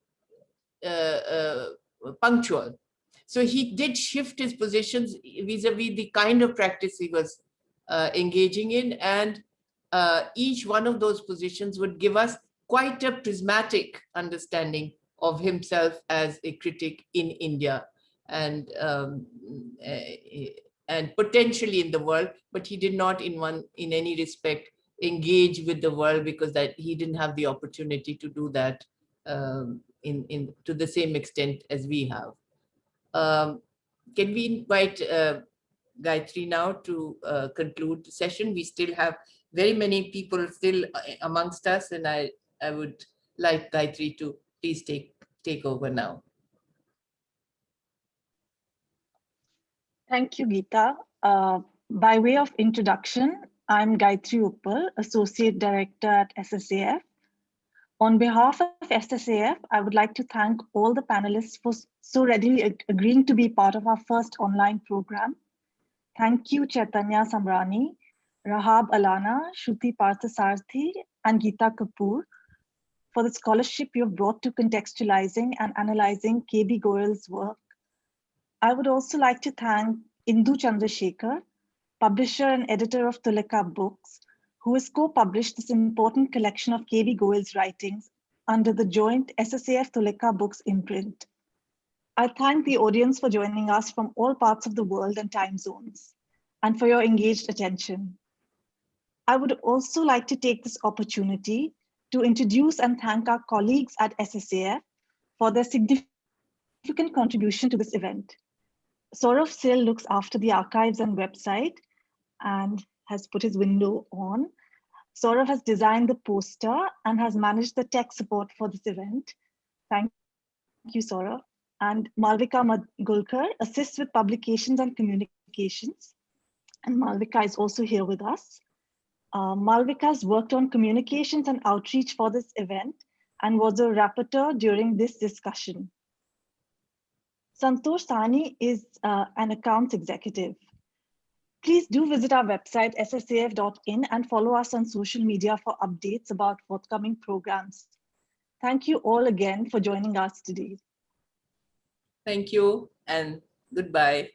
punctual. So he did shift his positions vis-a-vis the kind of practice he was engaging in, and each one of those positions would give us quite a prismatic understanding of himself as a critic in India and potentially in the world, but he did not in any respect engage with the world, because that he didn't have the opportunity to do that to the same extent as we have. Can we invite Gayatri now to conclude the session? We still have very many people still amongst us, and I would like Gayatri to please take over now. Thank you, Geeta. By way of introduction, I'm Gayatri Uppal, Associate Director at SSAF. On behalf of SSAF, I would like to thank all the panelists for so readily agreeing to be part of our first online program. Thank you, Chaitanya Samrani, Rahab Alana, Shruti Parthasarathy, and Gita Kapoor for the scholarship you have brought to contextualizing and analyzing K.B. Goel's work. I would also like to thank Indu Chandrasekhar, publisher and editor of Tulika Books, who has co-published this important collection of K.B. Goel's writings under the joint SSAF Tulika Books imprint. I thank the audience for joining us from all parts of the world and time zones, and for your engaged attention. I would also like to take this opportunity to introduce and thank our colleagues at SSAF for their significant contribution to this event. Saurav Sil looks after the archives and website and has put his window on. Saurav has designed the poster and has managed the tech support for this event. Thank you, Saurav. And Malvika Madgulkar assists with publications and communications. And Malvika is also here with us. Malvika has worked on communications and outreach for this event and was a rapporteur during this discussion. Santosh Sani is an accounts executive. Please do visit our website, ssaf.in, and follow us on social media for updates about forthcoming programs. Thank you all again for joining us today. Thank you and goodbye.